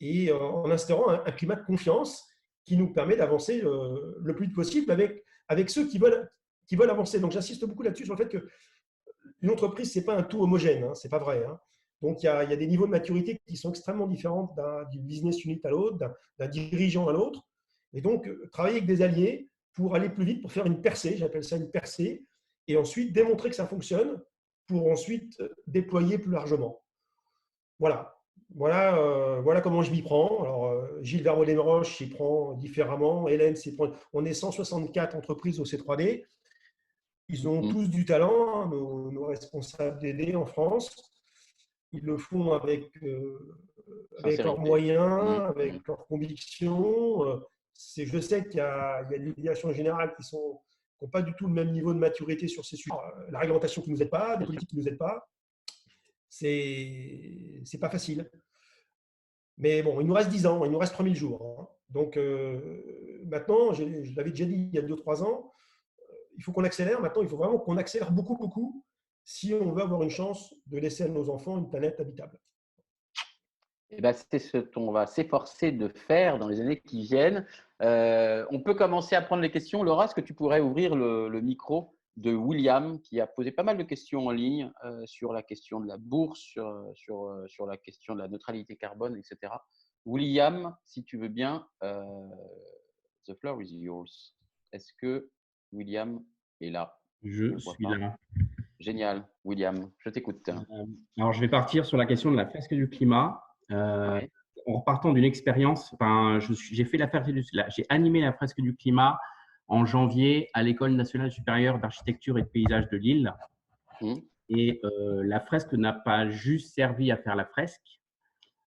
et en instaurant un climat de confiance qui nous permet d'avancer le plus vite possible avec ceux qui veulent avancer. Donc j'insiste beaucoup là-dessus sur le fait qu'une entreprise, ce n'est pas un tout homogène, hein, ce n'est pas vrai. Hein. Donc il y a des niveaux de maturité qui sont extrêmement différents du business unit à l'autre, d'un dirigeant à l'autre. Et donc travailler avec des alliés pour aller plus vite, pour faire une percée, j'appelle ça une percée, et ensuite démontrer que ça fonctionne pour ensuite déployer plus largement. Voilà. Voilà comment je m'y prends. Alors, Gilles Vermeulen-Roche s'y prend différemment. Hélène s'y prend. On est 164 entreprises au C3D. Ils ont tous du talent, hein, nos responsables d'aider en France. Ils le font avec leurs moyens, avec leurs convictions. Je sais qu'il y a des directions générales qui n'ont pas du tout le même niveau de maturité sur ces sujets. La réglementation qui ne nous aide pas, des politiques qui ne nous aident pas. C'est pas facile. Mais bon, il nous reste 10 ans, il nous reste 3000 jours. Hein. Donc maintenant, je l'avais déjà dit il y a 2-3 ans, il faut qu'on accélère. Maintenant, il faut vraiment qu'on accélère beaucoup, beaucoup si on veut avoir une chance de laisser à nos enfants une planète habitable. Eh ben, c'est ce qu'on va s'efforcer de faire dans les années qui viennent. On peut commencer à prendre les questions. Laura, est-ce que tu pourrais ouvrir le micro de William, qui a posé pas mal de questions en ligne sur la question de la bourse, sur la question de la neutralité carbone, etc. William, si tu veux bien, the floor is yours. Est-ce que William est là? Je suis là. Génial, William, je t'écoute. Alors, je vais partir sur la question de la fresque du climat. Ouais. En repartant d'une expérience, j'ai animé la fresque du climat en janvier à l'École nationale supérieure d'architecture et de paysage de Lille. Et la fresque n'a pas juste servi à faire la fresque.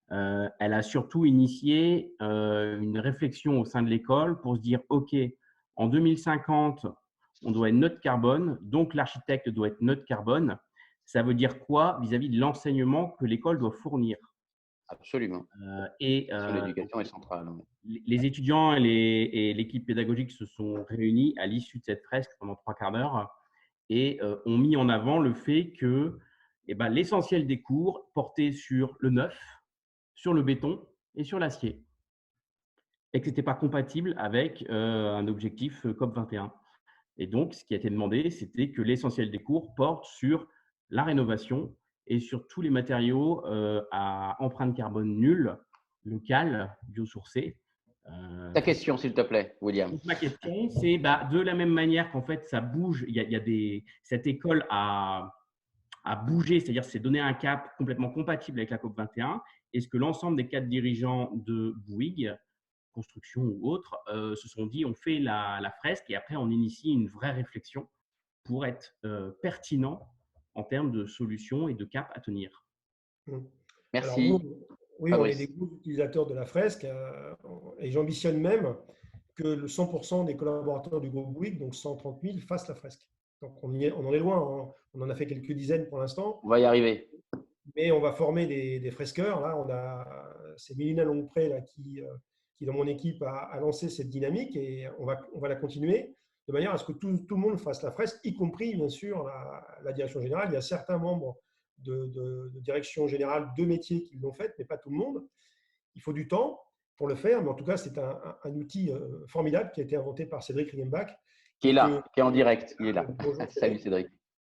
Elle a surtout initié une réflexion au sein de l'école pour se dire, OK, en 2050, on doit être neutre carbone, donc l'architecte doit être neutre carbone. Ça veut dire quoi vis-à-vis de l'enseignement que l'école doit fournir? Absolument. L'éducation est centrale. Les étudiants et l'équipe pédagogique se sont réunis à l'issue de cette fresque pendant 3/4 d'heure et ont mis en avant le fait que l'essentiel des cours portait sur le neuf, sur le béton et sur l'acier, et que ce n'était pas compatible avec un objectif COP21. Et donc, ce qui a été demandé, c'était que l'essentiel des cours porte sur la rénovation et sur tous les matériaux à empreinte carbone nulle, locale, biosourcée. Ta question, s'il te plaît, William. Donc, ma question, c'est de la même manière qu'en fait, ça bouge, cette école a bougé, c'est-à-dire c'est donné un cap complètement compatible avec la COP21. Est-ce que l'ensemble des 4 dirigeants de Bouygues, construction ou autre, se sont dit on fait la fresque et après on initie une vraie réflexion pour être pertinent en termes de solutions et de cap à tenir? Merci. Alors, oui, on est des gros utilisateurs de la fresque et j'ambitionne même que le 100% des collaborateurs du groupe Bouygues, donc 130 000, fassent la fresque. Donc on en est loin, hein. On en a fait quelques dizaines pour l'instant. On va y arriver. Mais on va former des fresqueurs. Là, c'est Mélina Longpré là, qui, dans mon équipe, a lancé cette dynamique et on va la continuer de manière à ce que tout le monde fasse la fresque, y compris, bien sûr, la direction générale. Il y a certains membres de direction générale de métiers qui l'ont fait, mais pas tout le monde. Il faut du temps pour le faire, mais en tout cas, c'est un outil formidable qui a été inventé par Cédric Riembach. Qui est là, qui est en direct. Il est là. Bonjour, salut Cédric.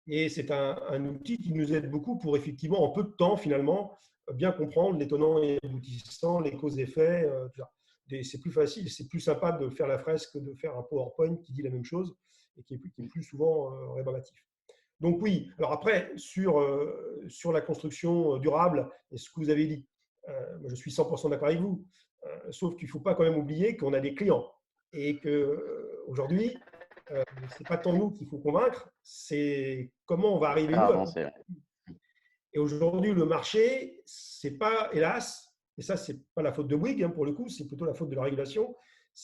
Et c'est un outil qui nous aide beaucoup pour effectivement, en peu de temps, finalement, bien comprendre les tenants et aboutissants, les causes-effets. C'est plus facile, c'est plus sympa de faire la fresque que de faire un PowerPoint qui dit la même chose et qui est plus souvent rébarbatif. Donc oui, alors après, sur la construction durable, et ce que vous avez dit, moi je suis 100% d'accord avec vous, sauf qu'il ne faut pas quand même oublier qu'on a des clients et qu'aujourd'hui, ce n'est pas tant nous qu'il faut convaincre, c'est comment on va arriver Et aujourd'hui, le marché, c'est pas, hélas, et ça, c'est pas la faute de Bouygues, hein, pour le coup, c'est plutôt la faute de la régulation.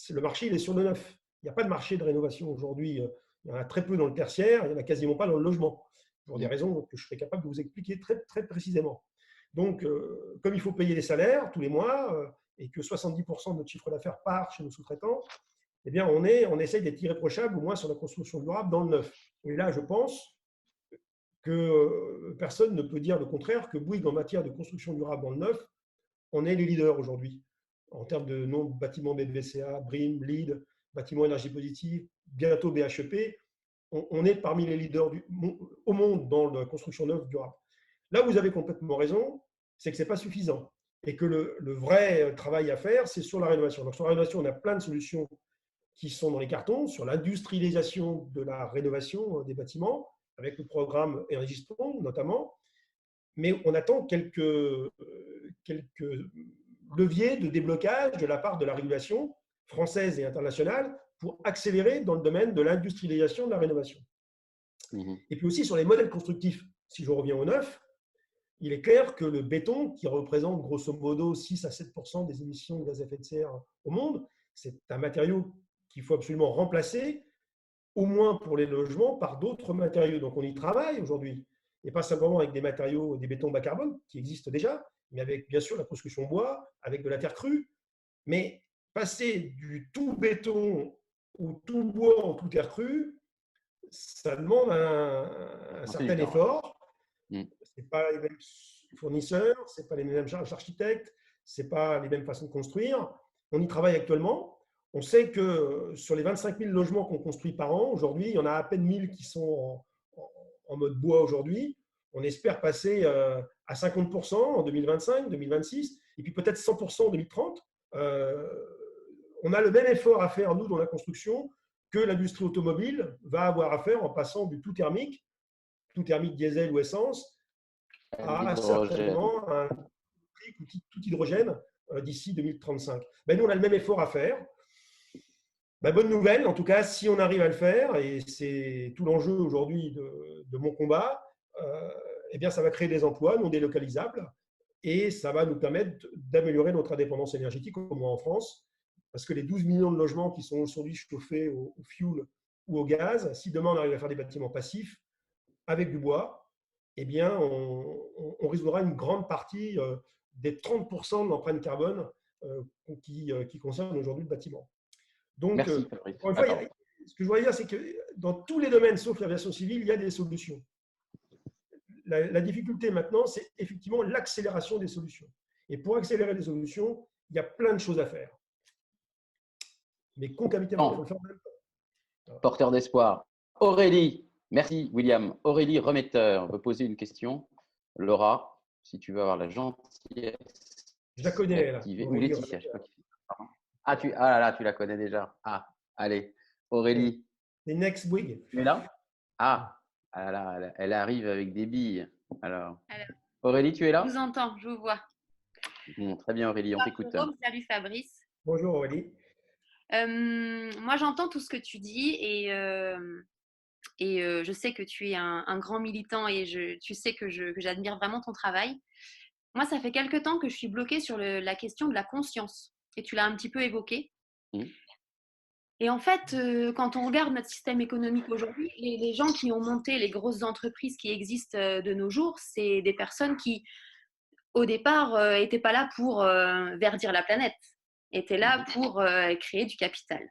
Le marché, il est sur le neuf. Il n'y a pas de marché de rénovation aujourd'hui. Il y en a très peu dans le tertiaire, il n'y en a quasiment pas dans le logement, pour des raisons que je serai capable de vous expliquer très, très précisément. Donc, comme il faut payer les salaires tous les mois et que 70% de notre chiffre d'affaires part chez nos sous-traitants, eh bien, on essaye d'être irréprochable, au moins sur la construction durable, dans le neuf. Et là, je pense que personne ne peut dire le contraire, que Bouygues, en matière de construction durable dans le neuf, on est les leaders aujourd'hui. En termes de nombre de bâtiments BBVCA, BREEAM, LEED, bâtiments énergie positive, bientôt BHEP, on est parmi les leaders au monde dans la construction neuve durable. Là où vous avez complètement raison, c'est que ce n'est pas suffisant et que le vrai travail à faire, c'est sur la rénovation. Donc sur la rénovation, on a plein de solutions qui sont dans les cartons, sur l'industrialisation de la rénovation des bâtiments, avec le programme Énergie-Strong notamment, mais on attend quelques leviers de déblocage de la part de la régulation française et internationale pour accélérer dans le domaine de l'industrialisation de la rénovation. Et puis aussi sur les modèles constructifs, si je reviens au neuf, il est clair que le béton, qui représente grosso modo 6 à 7% des émissions de gaz à effet de serre au monde, c'est un matériau qu'il faut absolument remplacer, au moins pour les logements, par d'autres matériaux. Donc on y travaille aujourd'hui, et pas simplement avec des matériaux, des bétons bas carbone, qui existent déjà, mais avec bien sûr la construction bois, avec de la terre crue. Mais passer du tout béton ou tout bois en tout terre crue, ça demande un certain effort. Ce n'est pas les mêmes fournisseurs, ce n'est pas les mêmes architectes, ce n'est pas les mêmes façons de construire. On y travaille actuellement. On sait que sur les 25 000 logements qu'on construit par an, aujourd'hui, il y en a à peine 1000 qui sont en mode bois aujourd'hui. On espère passer à 50% en 2025, 2026, et puis peut-être 100% en 2030. On a le même effort à faire, nous, dans la construction, que l'industrie automobile va avoir à faire en passant du tout thermique diesel ou essence, à certainement un tout hydrogène d'ici 2035. Ben, nous, on a le même effort à faire. Ben, bonne nouvelle, en tout cas, si on arrive à le faire, et c'est tout l'enjeu aujourd'hui de mon combat, eh bien, ça va créer des emplois non délocalisables et ça va nous permettre d'améliorer notre indépendance énergétique, au moins en France, parce que les 12 millions de logements qui sont aujourd'hui chauffés au fioul ou au gaz, si demain on arrive à faire des bâtiments passifs avec du bois, eh bien, on résoudra une grande partie des 30% de l'empreinte carbone qui concerne aujourd'hui le bâtiment. Donc, merci, encore une fois, ce que je voudrais dire, c'est que dans tous les domaines, sauf l'aviation civile, il y a des solutions. La difficulté maintenant, c'est effectivement l'accélération des solutions. Et pour accélérer les solutions, il y a plein de choses à faire. Mais concomitamment, il faut le faire en même temps. Porteur d'espoir. Aurélie, merci William. Aurélie Remetteur veut poser une question. Laura, si tu veux avoir la gentillesse. Je la connais, là. Ou Laetitia, je sais pas qui. Ah là là, tu la connais déjà. Ah, allez. Aurélie. C'est Next Bouygues. Tu es là? Ah là, elle arrive avec des billes. Alors, Aurélie, tu es là? Je vous entends, je vous vois. Bon, très bien Aurélie, on t'écoute. Salut Fabrice. Bonjour Aurélie. Moi, j'entends tout ce que tu dis et je sais que tu es un grand militant et tu sais que j'admire vraiment ton travail. Moi, ça fait quelque temps que je suis bloquée sur la question de la conscience et tu l'as un petit peu évoqué. Et en fait, quand on regarde notre système économique aujourd'hui, les gens qui ont monté les grosses entreprises qui existent de nos jours, c'est des personnes qui, au départ, n'étaient pas là pour verdir la planète, étaient là pour créer du capital.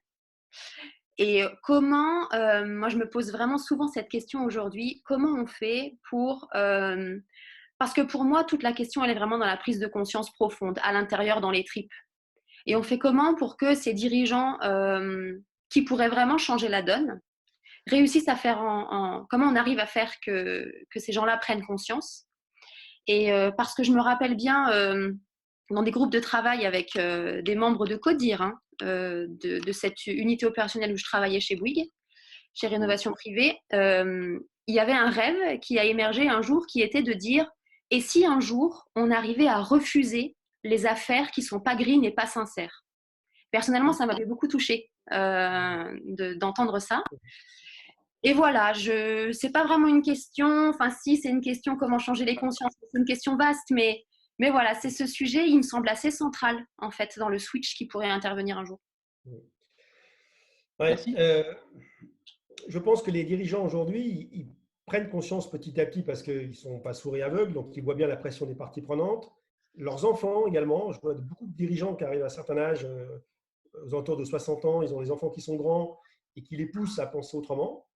Et comment, moi je me pose vraiment souvent cette question aujourd'hui, comment on fait pour… parce que pour moi, toute la question, elle est vraiment dans la prise de conscience profonde, à l'intérieur, dans les tripes. Et on fait comment pour que ces dirigeants qui pourraient vraiment changer la donne réussissent à faire comment on arrive à faire que ces gens-là prennent conscience. Et parce que je me rappelle bien dans des groupes de travail avec des membres de Codir, hein, de cette unité opérationnelle où je travaillais chez Bouygues, chez Rénovation Privée, il y avait un rêve qui a émergé un jour qui était de dire « Et si un jour on arrivait à refuser les affaires qui ne sont pas green et pas sincères ?» Personnellement, ça m'avait beaucoup touchée d'entendre ça. Et voilà, c'est pas vraiment une question, enfin si, c'est une question comment changer les consciences, c'est une question vaste, mais voilà, c'est ce sujet, il me semble assez central, en fait, dans le switch qui pourrait intervenir un jour. Ouais, je pense que les dirigeants aujourd'hui, ils prennent conscience petit à petit parce qu'ils ne sont pas sourds et aveugles, donc ils voient bien la pression des parties prenantes. Leurs enfants également, je vois beaucoup de dirigeants qui arrivent à un certain âge, aux alentours de 60 ans, ils ont des enfants qui sont grands et qui les poussent à penser autrement.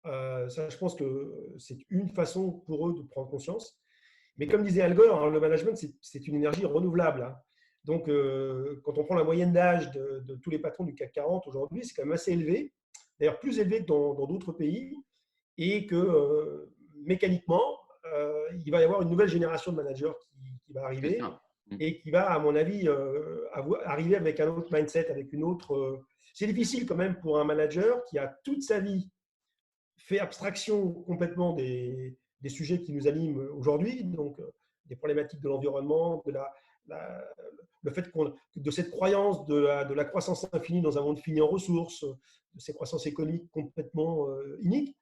Ça, je pense que c'est une façon pour eux de prendre conscience. Mais comme disait Al Gore, hein, le management, c'est une énergie renouvelable. Hein. Donc, quand on prend la moyenne d'âge de tous les patrons du CAC 40 aujourd'hui, c'est quand même assez élevé, d'ailleurs plus élevé que dans d'autres pays, et que mécaniquement, il va y avoir une nouvelle génération de managers qui va arriver et qui va, à mon avis, arriver avec un autre mindset, avec une autre… c'est difficile quand même pour un manager qui a toute sa vie fait abstraction complètement des sujets qui nous animent aujourd'hui, donc des problématiques de l'environnement, le fait de cette croyance de la croissance infinie dans un monde fini en ressources, de ces croissances économiques complètement iniques.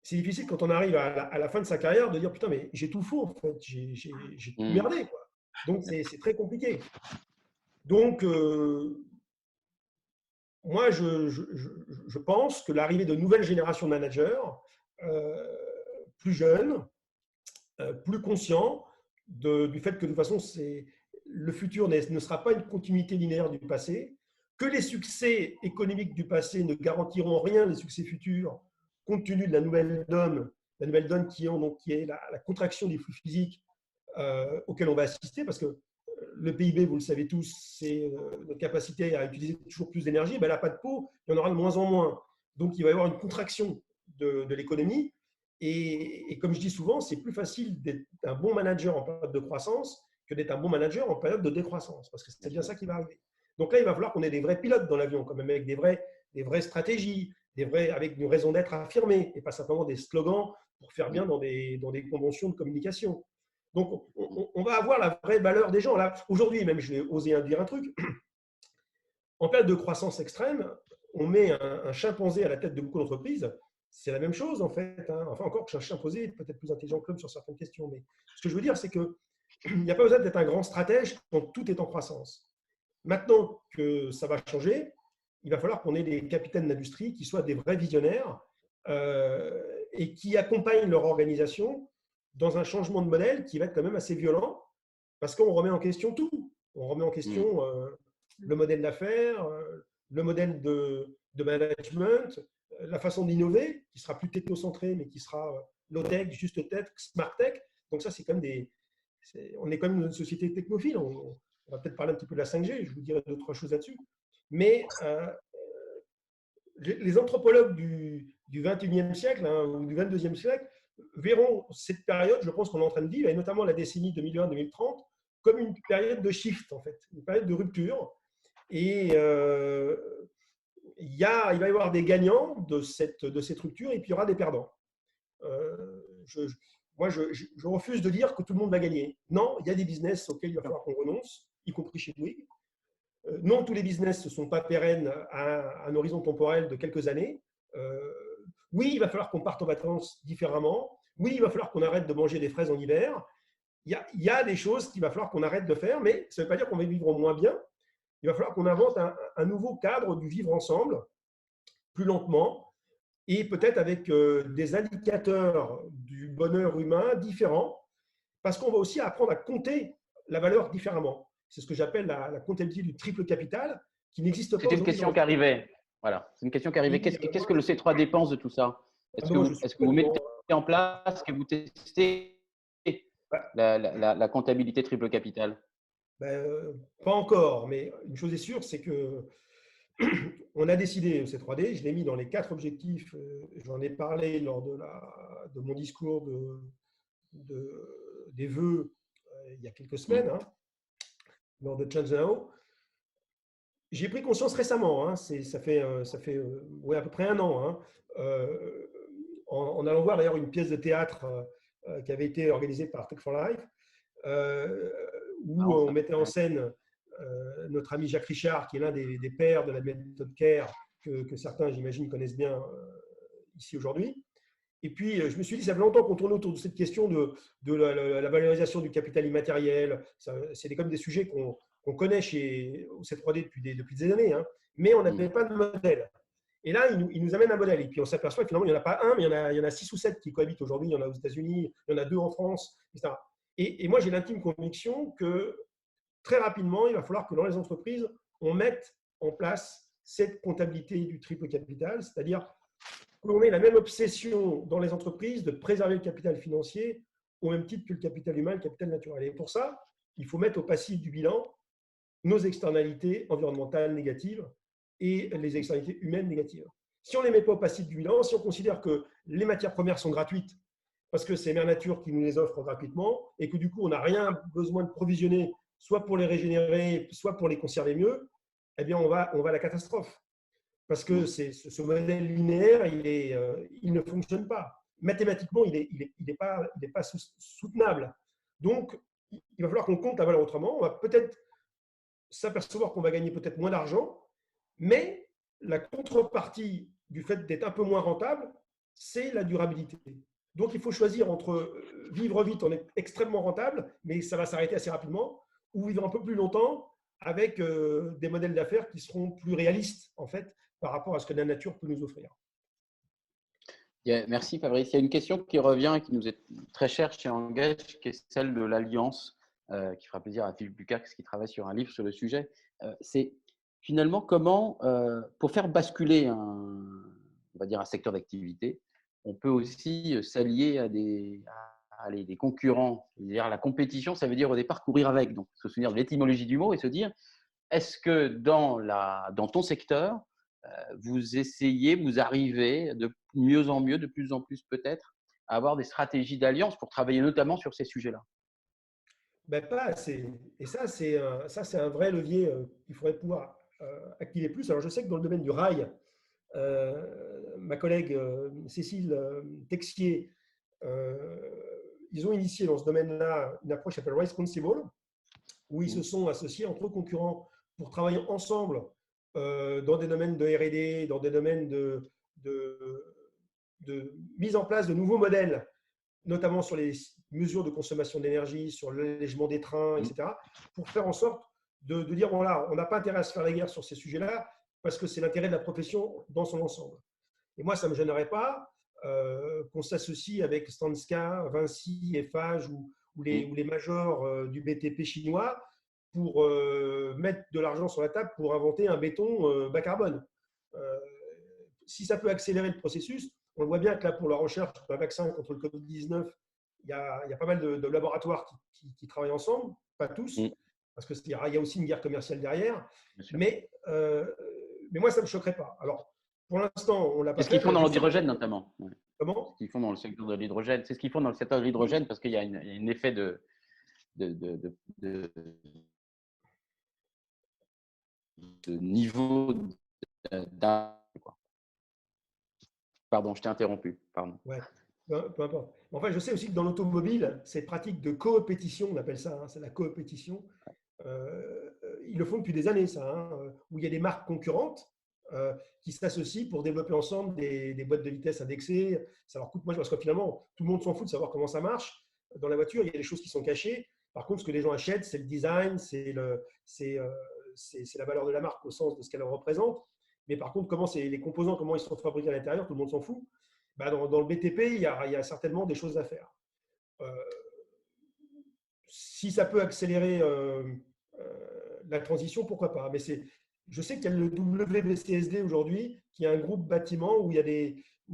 C'est difficile quand on arrive à la fin de sa carrière de dire putain, mais j'ai tout faux en fait, j'ai tout merdé, quoi. Donc c'est très compliqué. Donc moi je pense que l'arrivée de nouvelles générations de managers plus jeunes, plus conscients du fait que de toute façon le futur ne sera pas une continuité linéaire du passé, que les succès économiques du passé ne garantiront rien les succès futurs compte tenu de la nouvelle donne qui est la contraction des flux physiques auquel on va assister, parce que le PIB, vous le savez tous, c'est notre capacité à utiliser toujours plus d'énergie. Ben, elle n'a pas de peau, il y en aura de moins en moins. Donc, il va y avoir une contraction de l'économie. Et comme je dis souvent, c'est plus facile d'être un bon manager en période de croissance que d'être un bon manager en période de décroissance, parce que c'est bien ça qui va arriver. Donc là, il va falloir qu'on ait des vrais pilotes dans l'avion, quand même, avec des vraies stratégies, avec une raison d'être affirmée, et pas simplement des slogans pour faire bien dans des conventions de communication. Donc, on va avoir la vraie valeur des gens. Là, aujourd'hui, même, je vais oser dire un truc. En période de croissance extrême, on met un chimpanzé à la tête de beaucoup d'entreprises. C'est la même chose, en fait. Hein. Enfin, encore que un chimpanzé est peut-être plus intelligent que l'homme sur certaines questions. Mais ce que je veux dire, c'est qu'il n'y a pas besoin d'être un grand stratège quand tout est en croissance. Maintenant que ça va changer, il va falloir qu'on ait des capitaines d'industrie qui soient des vrais visionnaires et qui accompagnent leur organisation dans un changement de modèle qui va être quand même assez violent, parce qu'on remet en question tout. On remet en question le modèle d'affaires, le modèle de management, la façon d'innover, qui sera plus technocentré, mais qui sera low-tech, juste tech, smart-tech. Donc ça, c'est quand même on est quand même une société technophile. On va peut-être parler un petit peu de la 5G, je vous dirai 2-3 choses là-dessus. Mais les anthropologues du 21e siècle ou du 22e siècle verront cette période, je pense qu'on est en train de vivre, et notamment la décennie 2020-2030, comme une période de shift, en fait, une période de rupture. Et il va y avoir des gagnants de cette rupture, et puis il y aura des perdants. Moi, je refuse de dire que tout le monde va gagner. Non, il y a des business auxquels il va falloir qu'on renonce, y compris chez Bouygues. Non, tous les business ne sont pas pérennes à un horizon temporel de quelques années. Oui, il va falloir qu'on parte en vacances différemment. Oui, il va falloir qu'on arrête de manger des fraises en hiver. Il y a des choses qu'il va falloir qu'on arrête de faire, mais ça ne veut pas dire qu'on va vivre moins bien. Il va falloir qu'on invente un nouveau cadre du vivre ensemble, plus lentement, et peut-être avec des indicateurs du bonheur humain différents, parce qu'on va aussi apprendre à compter la valeur différemment. C'est ce que j'appelle la comptabilité du triple capital, qui n'existe pas. C'était une question qui arrivait. Voilà, c'est une question qui arrivait. Qu'est-ce que le C3 dépense de tout ça? Est-ce que vous mettez en place, est-ce que vous testez la comptabilité triple capital? Pas encore, mais une chose est sûre, c'est que on a décidé au C3D, je l'ai mis dans les 4 objectifs, j'en ai parlé lors de mon discours des vœux il y a quelques semaines, lors de Change Now. J'ai pris conscience récemment, ça fait à peu près 1 an, en allant voir d'ailleurs une pièce de théâtre qui avait été organisée par Tech for Life, où on mettait en scène notre ami Jacques Richard, qui est l'un des pères de la méthode CARE, que certains, j'imagine, connaissent bien ici aujourd'hui. Et puis, je me suis dit, ça fait longtemps qu'on tourne autour de cette question de la valorisation du capital immatériel. C'est comme des sujets qu'on connaît au C3D depuis des années, mais on n'avait pas de modèle. Et là, il nous amène un modèle. Et puis, on s'aperçoit que finalement, il n'y en a pas un, mais il y en a 6 ou 7 qui cohabitent aujourd'hui. Il y en a aux États-Unis, il y en a 2 en France, etc. Et moi, j'ai l'intime conviction que très rapidement, il va falloir que dans les entreprises, on mette en place cette comptabilité du triple capital, c'est-à-dire qu'on ait la même obsession dans les entreprises de préserver le capital financier au même titre que le capital humain, le capital naturel. Et pour ça, il faut mettre au passif du bilan nos externalités environnementales négatives et les externalités humaines négatives. Si on ne les met pas au passif du bilan, si on considère que les matières premières sont gratuites, parce que c'est Mère Nature qui nous les offre gratuitement, et que du coup, on n'a rien besoin de provisionner, soit pour les régénérer, soit pour les conserver mieux, eh bien, on va à la catastrophe. Parce que ce modèle linéaire, il ne fonctionne pas. Mathématiquement, il n'est pas soutenable. Donc, il va falloir qu'on compte la valeur autrement. On va peut-être s'apercevoir qu'on va gagner peut-être moins d'argent, mais la contrepartie du fait d'être un peu moins rentable, c'est la durabilité. Donc, il faut choisir entre vivre vite, on est extrêmement rentable, mais ça va s'arrêter assez rapidement, ou vivre un peu plus longtemps avec des modèles d'affaires qui seront plus réalistes, en fait, par rapport à ce que la nature peut nous offrir. Merci Fabrice. Il y a une question qui revient, qui nous est très chère chez Engage, qui est celle de l'alliance, qui fera plaisir à Philippe Lukacs, qui travaille sur un livre sur le sujet. C'est finalement comment, pour faire basculer on va dire un secteur d'activité, on peut aussi s'allier à des concurrents. C'est-à-dire la compétition, ça veut dire au départ courir avec. Donc, se souvenir de l'étymologie du mot et se dire, est-ce que dans ton secteur, vous essayez, vous arrivez de mieux en mieux, de plus en plus peut-être, à avoir des stratégies d'alliance pour travailler notamment sur ces sujets-là? Ben, pas assez. Et ça, c'est un vrai levier qu'il faudrait pouvoir activer plus. Alors, je sais que dans le domaine du rail, ma collègue Cécile Texier, ils ont initié dans ce domaine-là une approche qui s'appelle Responsible, où ils se sont associés entre concurrents pour travailler ensemble dans des domaines de R&D, dans des domaines de mise en place de nouveaux modèles, notamment sur les mesures de consommation d'énergie, sur l'allègement des trains, etc., pour faire en sorte de dire, voilà, on n'a pas intérêt à se faire la guerre sur ces sujets-là, parce que c'est l'intérêt de la profession dans son ensemble. Et moi, ça ne me gênerait pas qu'on s'associe avec Stanska, Vinci, Eiffage ou les majors du BTP chinois pour mettre de l'argent sur la table pour inventer un béton bas carbone. Si ça peut accélérer le processus, on voit bien que là, pour la recherche d'un vaccin contre le Covid-19, il y a pas mal de laboratoires qui travaillent ensemble, pas tous, parce qu'il y a aussi une guerre commerciale derrière. Mais moi, ça ne me choquerait pas. Alors, pour l'instant, on l'a pas fait. C'est ce qu'ils font dans l'hydrogène, notamment. Comment ? Ce qu'ils font dans le secteur de l'hydrogène. C'est ce qu'ils font dans le secteur de l'hydrogène, parce qu'il y a un effet de niveau d'un. Pardon, je t'ai interrompu. Pardon. Ouais, peu importe. Enfin, je sais aussi que dans l'automobile, cette pratique de coopétition, on appelle ça, c'est la coopétition, ils le font depuis des années, ça, où il y a des marques concurrentes qui s'associent pour développer ensemble des boîtes de vitesse indexées. Ça leur coûte moins, parce que finalement, tout le monde s'en fout de savoir comment ça marche. Dans la voiture, il y a des choses qui sont cachées. Par contre, ce que les gens achètent, c'est le design, c'est la valeur de la marque au sens de ce qu'elle représente. Mais par contre, les composants, comment ils sont fabriqués à l'intérieur, tout le monde s'en fout. Dans le BTP, il y a certainement des choses à faire. Si ça peut accélérer la transition, pourquoi pas. Mais je sais qu'il y a le WBCSD aujourd'hui, qui est un groupe bâtiment où il y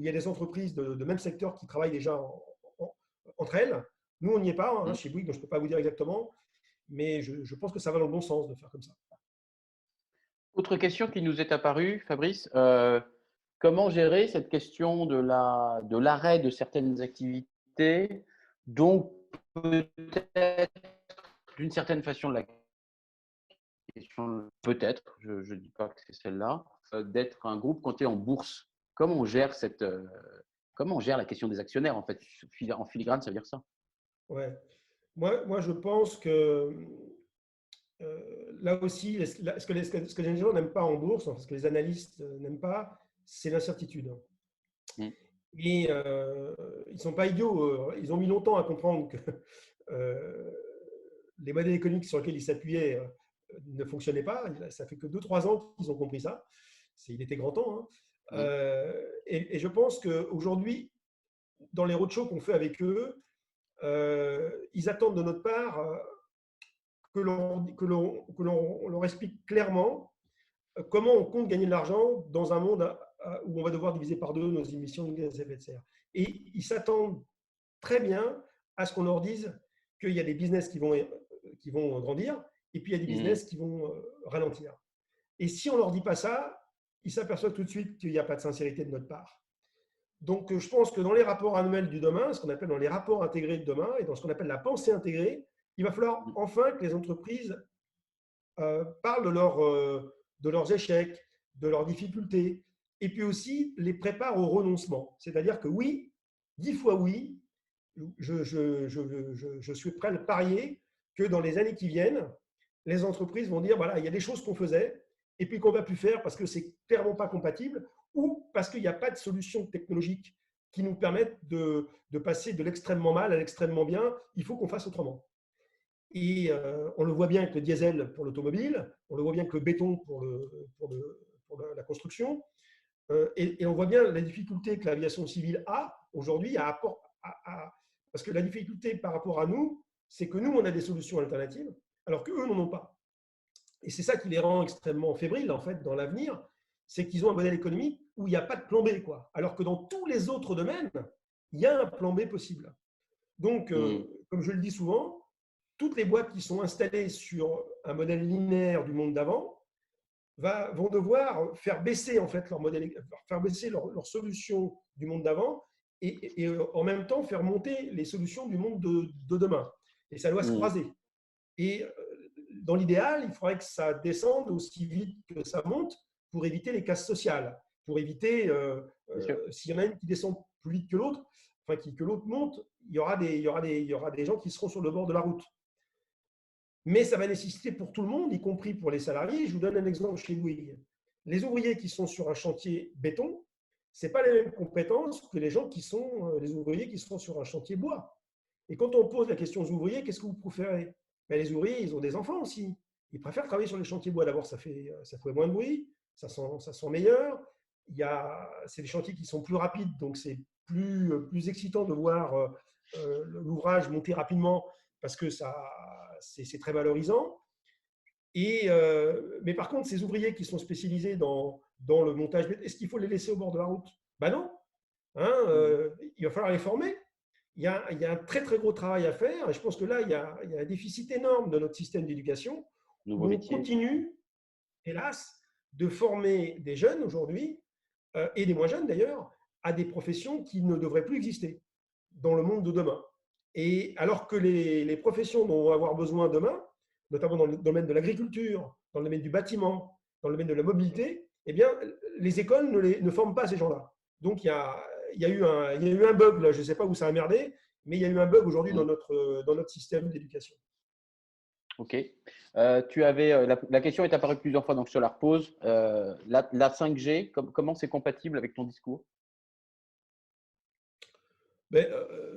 a des entreprises de même secteur qui travaillent déjà entre elles. Nous, on n'y est pas chez Bouygues, donc je ne peux pas vous dire exactement. Mais je pense que ça va dans le bon sens de faire comme ça. Autre question qui nous est apparue, Fabrice, comment gérer cette question de l'arrêt de certaines activités, donc peut-être d'une certaine façon la question, peut-être, je ne dis pas que c'est celle-là, d'être un groupe coté en bourse. Comment on gère la question des actionnaires en fait, en filigrane, ça veut dire ça? Ouais. Moi, je pense que là aussi, ce que les gens n'aiment pas en bourse, ce que les analystes n'aiment pas, c'est l'incertitude. Et ils ne sont pas idiots. Ils ont mis longtemps à comprendre que les modèles économiques sur lesquels ils s'appuyaient ne fonctionnaient pas. Ça fait que 2-3 ans qu'ils ont compris ça. Il était grand temps. Et je pense qu'aujourd'hui, dans les roadshows qu'on fait avec eux, ils attendent de notre part que l'on leur explique clairement comment on compte gagner de l'argent dans un monde où on va devoir diviser par 2 nos émissions de gaz à effet de serre. Et ils s'attendent très bien à ce qu'on leur dise qu'il y a des business qui vont grandir et puis il y a des business qui vont ralentir. Et si on ne leur dit pas ça, ils s'aperçoivent tout de suite qu'il n'y a pas de sincérité de notre part. Donc, je pense que dans les rapports annuels du demain, ce qu'on appelle dans les rapports intégrés de demain et dans ce qu'on appelle la pensée intégrée, il va falloir enfin que les entreprises parlent de leurs échecs, de leurs difficultés, et puis aussi les préparent au renoncement. C'est-à-dire que oui, 10 fois oui, je suis prêt à le parier que dans les années qui viennent, les entreprises vont dire, voilà, il y a des choses qu'on faisait et puis qu'on ne va plus faire parce que c'est clairement pas compatible ou parce qu'il n'y a pas de solution technologique qui nous permette de passer de l'extrêmement mal à l'extrêmement bien. Il faut qu'on fasse autrement. Et on le voit bien avec le diesel pour l'automobile, on le voit bien avec le béton pour la construction, et on voit bien la difficulté que l'aviation civile a aujourd'hui parce que la difficulté par rapport à nous, c'est que nous, on a des solutions alternatives, alors qu'eux n'en ont pas. Et c'est ça qui les rend extrêmement fébriles, en fait, dans l'avenir, c'est qu'ils ont un modèle économique où il n'y a pas de plan B, quoi. Alors que dans tous les autres domaines, il y a un plan B possible. Donc, comme je le dis souvent, toutes les boîtes qui sont installées sur un modèle linéaire du monde d'avant vont devoir faire baisser en fait leur modèle, faire baisser leur solution du monde d'avant et en même temps faire monter les solutions du monde de demain. Et ça doit se croiser. Et dans l'idéal, il faudrait que ça descende aussi vite que ça monte pour éviter les casses sociales, pour éviter, s'il y en a une qui descend plus vite que l'autre, enfin que l'autre monte, il y aura des gens qui seront sur le bord de la route. Mais ça va nécessiter pour tout le monde, y compris pour les salariés. Je vous donne un exemple chez Bouygues. Les ouvriers qui sont sur un chantier béton, ce n'est pas les mêmes compétences que les ouvriers qui sont sur un chantier bois. Et quand on pose la question aux ouvriers, qu'est-ce que vous préférez? Les ouvriers, ils ont des enfants aussi. Ils préfèrent travailler sur les chantiers bois. D'abord, ça fait moins de bruit, ça sent meilleur. C'est des chantiers qui sont plus rapides, donc c'est plus excitant de voir l'ouvrage monter rapidement parce que c'est très valorisant. Mais par contre, ces ouvriers qui sont spécialisés dans le montage, est-ce qu'il faut les laisser au bord de la route? Ben non. Il va falloir les former. Il y a un très, très gros travail à faire. Et je pense que là, il y a un déficit énorme de notre système d'éducation. On continue, hélas, de former des jeunes aujourd'hui, et des moins jeunes d'ailleurs, à des professions qui ne devraient plus exister dans le monde de demain. Et alors que les professions dont on va avoir besoin demain, notamment dans le domaine de l'agriculture, dans le domaine du bâtiment, dans le domaine de la mobilité, eh bien, les écoles ne forment pas ces gens-là. Donc, il y a eu un bug, là, je ne sais pas où ça a merdé, mais il y a eu un bug aujourd'hui dans notre système d'éducation. Ok. La question est apparue plusieurs fois, donc je te la repose. La 5G, comment c'est compatible avec ton discours?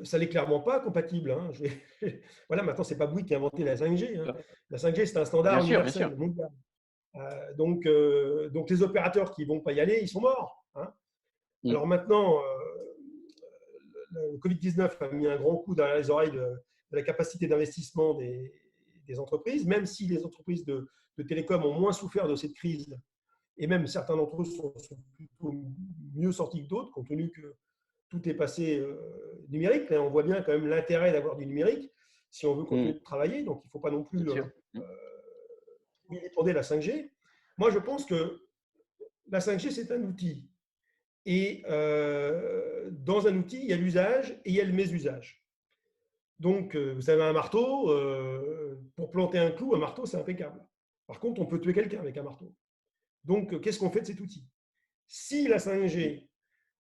Ça n'est clairement pas compatible. Hein. Voilà, maintenant, ce n'est pas Bouygues qui a inventé la 5G. Hein. La 5G, c'est un standard universel mondial. Donc, les opérateurs qui ne vont pas y aller, ils sont morts. Hein. Alors maintenant, le Covid-19 a mis un grand coup derrière les oreilles de la capacité d'investissement des entreprises, même si les entreprises de télécom ont moins souffert de cette crise, et même certains d'entre eux sont plutôt mieux sortis que d'autres, compte tenu que tout est passé numérique. Là, on voit bien quand même l'intérêt d'avoir du numérique si on veut continuer de travailler. Donc, il ne faut pas non plus dépendre de la 5G. Moi, je pense que la 5G, c'est un outil. Et dans un outil, il y a l'usage et il y a le mésusage. Donc, vous avez un marteau. Pour planter un clou, un marteau, c'est impeccable. Par contre, on peut tuer quelqu'un avec un marteau. Donc, qu'est-ce qu'on fait de cet outil? Si la 5G,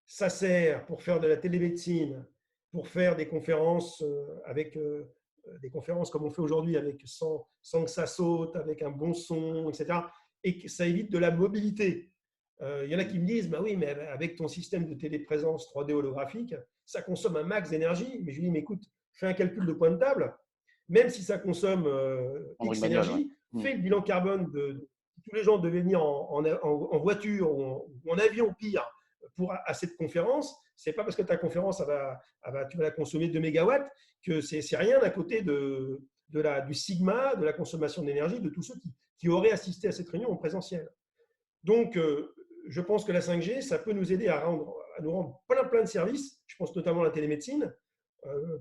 ça sert pour faire de la télémédecine, pour faire des conférences des conférences comme on fait aujourd'hui sans que ça saute, avec un bon son, etc. Et que ça évite de la mobilité. Il y en a qui me disent, bah oui, mais avec ton système de téléprésence 3D holographique, ça consomme un max d'énergie. Mais je lui dis, mais écoute, fais un calcul de point de table. Même si ça consomme X énergie, fais le bilan carbone de tous les gens devaient venir en voiture ou en avion, pire, à cette conférence. Ce n'est pas parce que ta conférence, tu vas la consommer 2 mégawatts que c'est rien à côté du sigma, de la consommation d'énergie de tous ceux qui auraient assisté à cette réunion en présentiel. Donc, je pense que la 5G, ça peut nous aider à nous rendre plein de services. Je pense notamment à la télémédecine,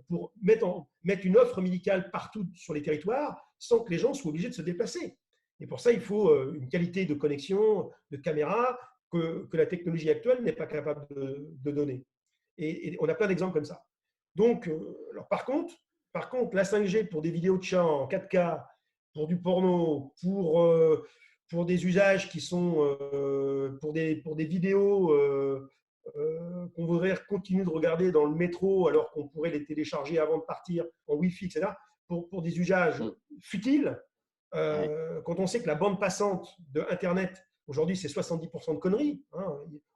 pour mettre une offre médicale partout sur les territoires sans que les gens soient obligés de se déplacer. Et pour ça, il faut une qualité de connexion, de caméra que la technologie actuelle n'est pas capable de donner. Et on a plein d'exemples comme ça. Donc, alors par contre, la 5G pour des vidéos de chats en 4K, pour du porno, pour des usages qui sont pour des vidéos qu'on voudrait continuer de regarder dans le métro alors qu'on pourrait les télécharger avant de partir en Wi-Fi, etc., pour des usages futiles, quand on sait que la bande passante de Internet, aujourd'hui, c'est 70% de conneries, hein,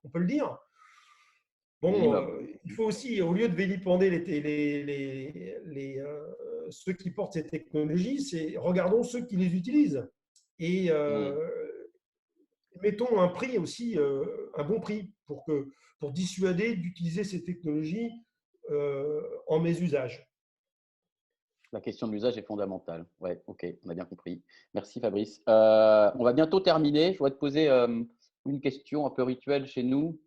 on peut le dire. Bon, il faut aussi, au lieu de vilipender ceux qui portent ces technologies, regardons ceux qui les utilisent. Et mettons un prix aussi, un bon prix pour dissuader d'utiliser ces technologies en mésusage. La question de l'usage est fondamentale. Ouais, ok, on a bien compris. Merci Fabrice. On va bientôt terminer. Je voudrais te poser une question un peu rituelle chez nous.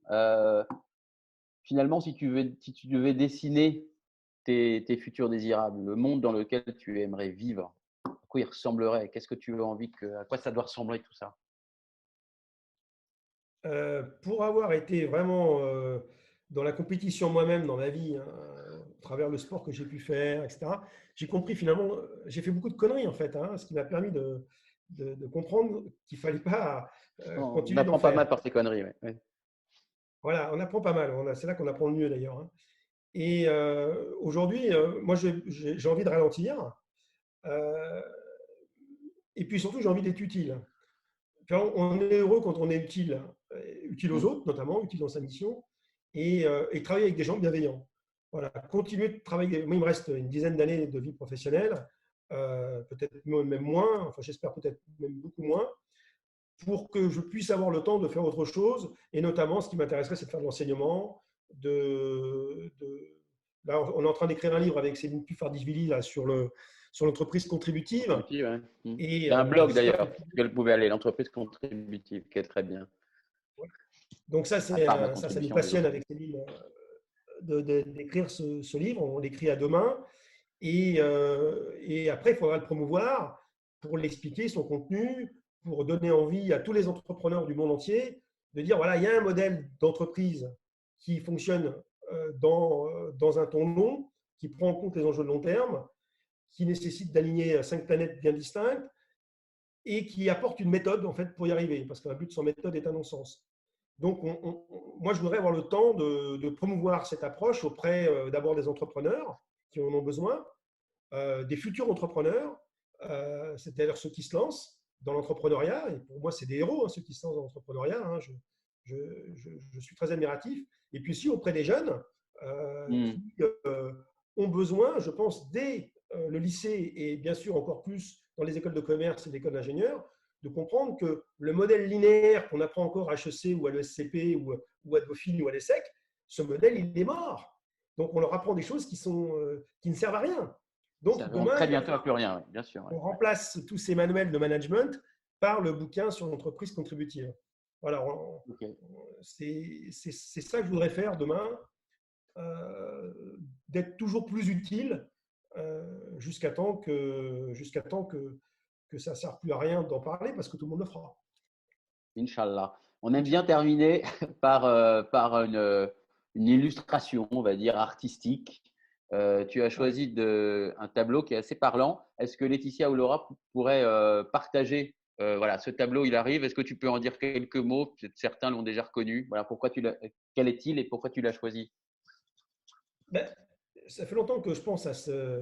Finalement, si tu devais dessiner tes futurs désirables, le monde dans lequel tu aimerais vivre, à quoi il ressemblerait? Qu'est-ce que tu as envie à quoi ça doit ressembler tout ça? Pour avoir été vraiment dans la compétition moi-même dans ma vie, hein, à travers le sport que j'ai pu faire, etc., j'ai compris finalement, j'ai fait beaucoup de conneries en fait, hein, ce qui m'a permis de comprendre qu'il ne fallait pas continuer d'en On apprend pas faire. mal par tes conneries. Ouais. Voilà, on apprend pas mal. C'est là qu'on apprend le mieux d'ailleurs, hein. Et aujourd'hui, moi j'ai envie de ralentir. Et puis surtout, j'ai envie d'être utile. On est heureux quand on est utile, utile aux autres, notamment, utile dans sa mission, et travailler avec des gens bienveillants. Voilà, continuer de travailler. Moi, il me reste une dizaine d'années de vie professionnelle, peut-être même moins, enfin j'espère peut-être même beaucoup moins, pour que je puisse avoir le temps de faire autre chose. Et notamment, ce qui m'intéresserait, c'est de faire de l'enseignement. Là, on est en train d'écrire un livre avec Céline Puffardichvili là, sur l'entreprise contributive. Ouais. Et, il y a un blog d'ailleurs, que vous pouvez aller, l'entreprise contributive, qui est très bien. Donc ça nous passionne avec Céline d'écrire ce livre. On l'écrit à deux mains. Et après, il faudra le promouvoir pour l'expliquer, son contenu, pour donner envie à tous les entrepreneurs du monde entier de dire, voilà, il y a un modèle d'entreprise qui fonctionne dans un temps long, qui prend en compte les enjeux de long terme, qui nécessite d'aligner 5 planètes bien distinctes et qui apporte une méthode en fait, pour y arriver, parce qu'un but sans méthode est un non-sens. Donc, moi, je voudrais avoir le temps de promouvoir cette approche auprès d'abord des entrepreneurs qui en ont besoin, des futurs entrepreneurs, c'est-à-dire ceux qui se lancent dans l'entrepreneuriat. Et pour moi, c'est des héros, hein, ceux qui se lancent dans l'entrepreneuriat. Hein, je suis très admiratif. Et puis aussi auprès des jeunes qui ont besoin, je pense, dès le lycée et bien sûr encore plus dans les écoles de commerce et les écoles d'ingénieurs, de comprendre que le modèle linéaire qu'on apprend encore à HEC ou à l'ESCP ou à Dauphine ou à l'ESSEC, ce modèle, il est mort. Donc, on leur apprend des choses qui ne servent à rien. Donc, demain, très bientôt à plus rien, bien sûr. On remplace tous ces manuels de management par le bouquin sur l'entreprise contributive. Voilà, c'est ça que je voudrais faire demain, d'être toujours plus utile jusqu'à temps que ça ne sert plus à rien d'en parler parce que tout le monde le fera. Inch'Allah. On aime bien terminer par une illustration, on va dire, artistique. Tu as choisi un tableau qui est assez parlant. Est-ce que Laetitia ou Laura pourraient partager voilà, ce tableau, il arrive. Est-ce que tu peux en dire quelques mots? Peut-être certains l'ont déjà reconnu. Voilà, quel est-il et pourquoi tu l'as choisi? Ça fait longtemps que je pense à ce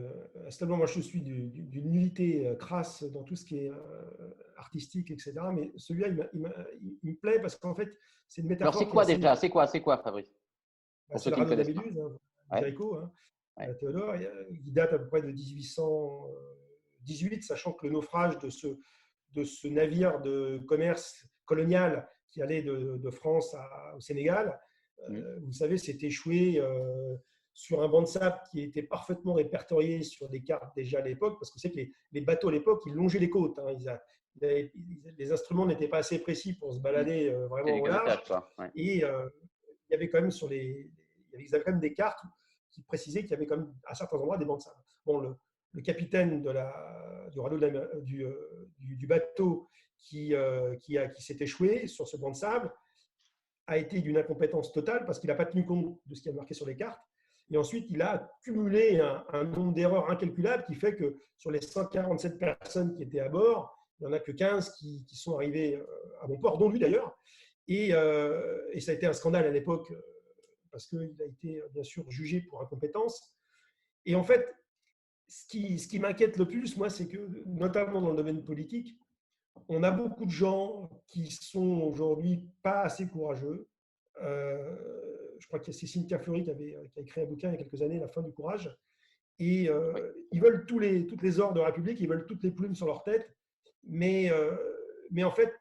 tableau. Moi, je suis d'une nullité crasse dans tout ce qui est artistique, etc. Mais celui-là, il me plaît parce qu'en fait, c'est une métaphore. Alors, c'est quoi déjà? C'est quoi, Fabrice? C'est le radeau de la Méduse, Géricault, Théodore. Il date à peu près de 1818, sachant que le naufrage de ce navire de commerce colonial qui allait de France au Sénégal, vous savez, s'est échoué sur un banc de sable qui était parfaitement répertorié sur des cartes déjà à l'époque, parce que c'est que les bateaux à l'époque, ils longeaient les côtes. Hein, les instruments n'étaient pas assez précis pour se balader vraiment au large. Ouais. Et il y avait quand même ils avaient quand même des cartes qui précisaient qu'il y avait quand même à certains endroits des bancs de sable. Bon, le capitaine du radeau du bateau qui s'est échoué sur ce banc de sable a été d'une incompétence totale parce qu'il n'a pas tenu compte de ce qui est marqué sur les cartes. Et ensuite, il a cumulé un nombre d'erreurs incalculables qui fait que sur les 147 personnes qui étaient à bord, il n'y en a que 15 qui sont arrivés à bon port, dont lui d'ailleurs. Et ça a été un scandale à l'époque parce qu'il a été bien sûr jugé pour incompétence. Et en fait, ce qui m'inquiète le plus, moi, c'est que, notamment dans le domaine politique, on a beaucoup de gens qui sont aujourd'hui pas assez courageux. Je crois que c'est Cynthia Fleury qui a écrit un bouquin il y a quelques années, La fin du courage. Et ils veulent toutes les ors de la République, ils veulent toutes les plumes sur leur tête. Mais en fait,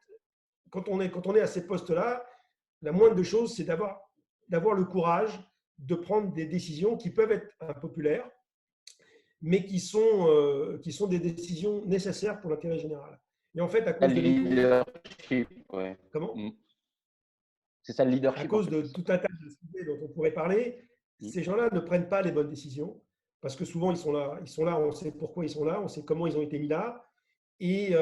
quand on est à ces postes-là, la moindre des choses, c'est d'avoir le courage de prendre des décisions qui peuvent être impopulaires, mais qui sont des décisions nécessaires pour l'intérêt général. Et en fait, à cause de leadership, ouais. Comment ? C'est ça le leadership. À cause de tout un tas de sujets dont on pourrait parler, ces gens-là ne prennent pas les bonnes décisions parce que souvent ils sont là, on sait pourquoi ils sont là, on sait comment ils ont été mis là, et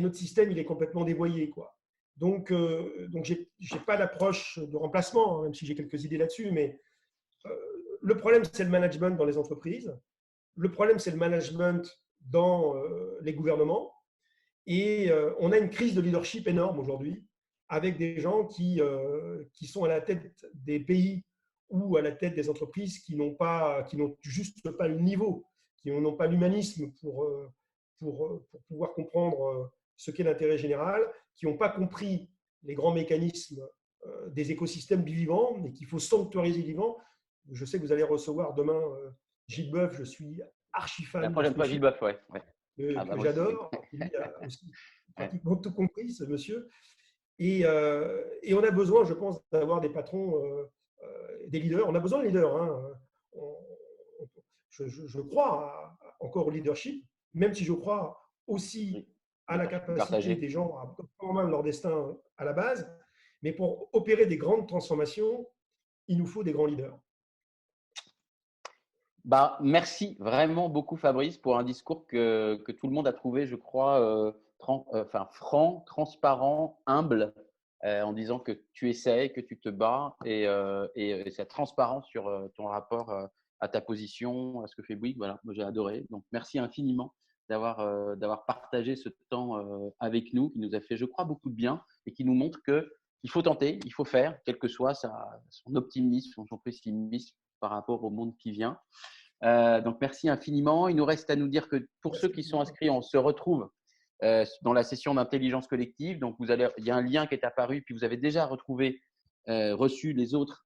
notre système il est complètement dévoyé, quoi. Donc j'ai pas d'approche de remplacement, hein, même si j'ai quelques idées là-dessus, mais le problème c'est le management dans les entreprises, le problème c'est le management dans les gouvernements, et on a une crise de leadership énorme aujourd'hui avec des gens qui sont à la tête des pays ou à la tête des entreprises qui n'ont juste pas le niveau, qui n'ont pas l'humanisme pour pouvoir comprendre ce qu'est l'intérêt général, qui n'ont pas compris les grands mécanismes des écosystèmes du vivant et qu'il faut sanctuariser le vivant. Je sais que vous allez recevoir demain Gilles Boeuf, je suis archi fan. La prochaine fois, Gilles Boeuf, ouais. Que j'adore. Il a aussi pratiquement tout compris, ce monsieur. Et on a besoin, je pense, d'avoir des patrons, des leaders. On a besoin de leaders. Hein. Je crois encore au leadership, même si je crois aussi à la capacité des gens à prendre en main leur destin à la base. Mais pour opérer des grandes transformations, il nous faut des grands leaders. Merci vraiment beaucoup, Fabrice, pour un discours que tout le monde a trouvé, je crois, franc, transparent, humble, en disant que tu essaies, que tu te bats et c'est transparent sur ton rapport à ta position, à ce que fait Bouygues. Voilà, moi j'ai adoré. Donc, merci infiniment d'avoir partagé ce temps avec nous, qui nous a fait, je crois, beaucoup de bien et qui nous montre qu'il faut tenter, il faut faire, quel que soit son optimisme, son pessimisme par rapport au monde qui vient. Donc, merci infiniment. Il nous reste à nous dire que pour ceux qui sont inscrits, on se retrouve dans la session d'intelligence collective. Donc, il y a un lien qui est apparu, puis vous avez déjà reçu les autres,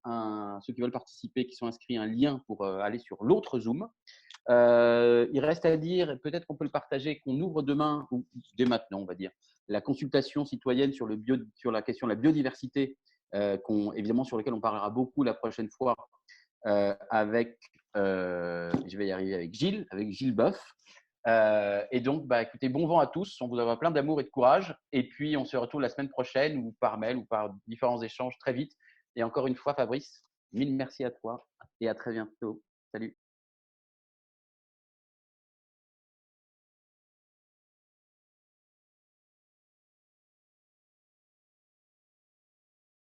ceux qui veulent participer, qui sont inscrits, un lien pour aller sur l'autre Zoom. Il reste à dire, peut-être qu'on peut le partager, qu'on ouvre demain, ou dès maintenant, on va dire, la consultation citoyenne sur la question de la biodiversité, évidemment sur laquelle on parlera beaucoup la prochaine fois avec je vais y arriver avec Gilles Boeuf. Et donc, écoutez, bon vent à tous. On vous envoie plein d'amour et de courage. Et puis, on se retrouve la semaine prochaine ou par mail ou par différents échanges très vite. Et encore une fois, Fabrice, mille merci à toi et à très bientôt. Salut.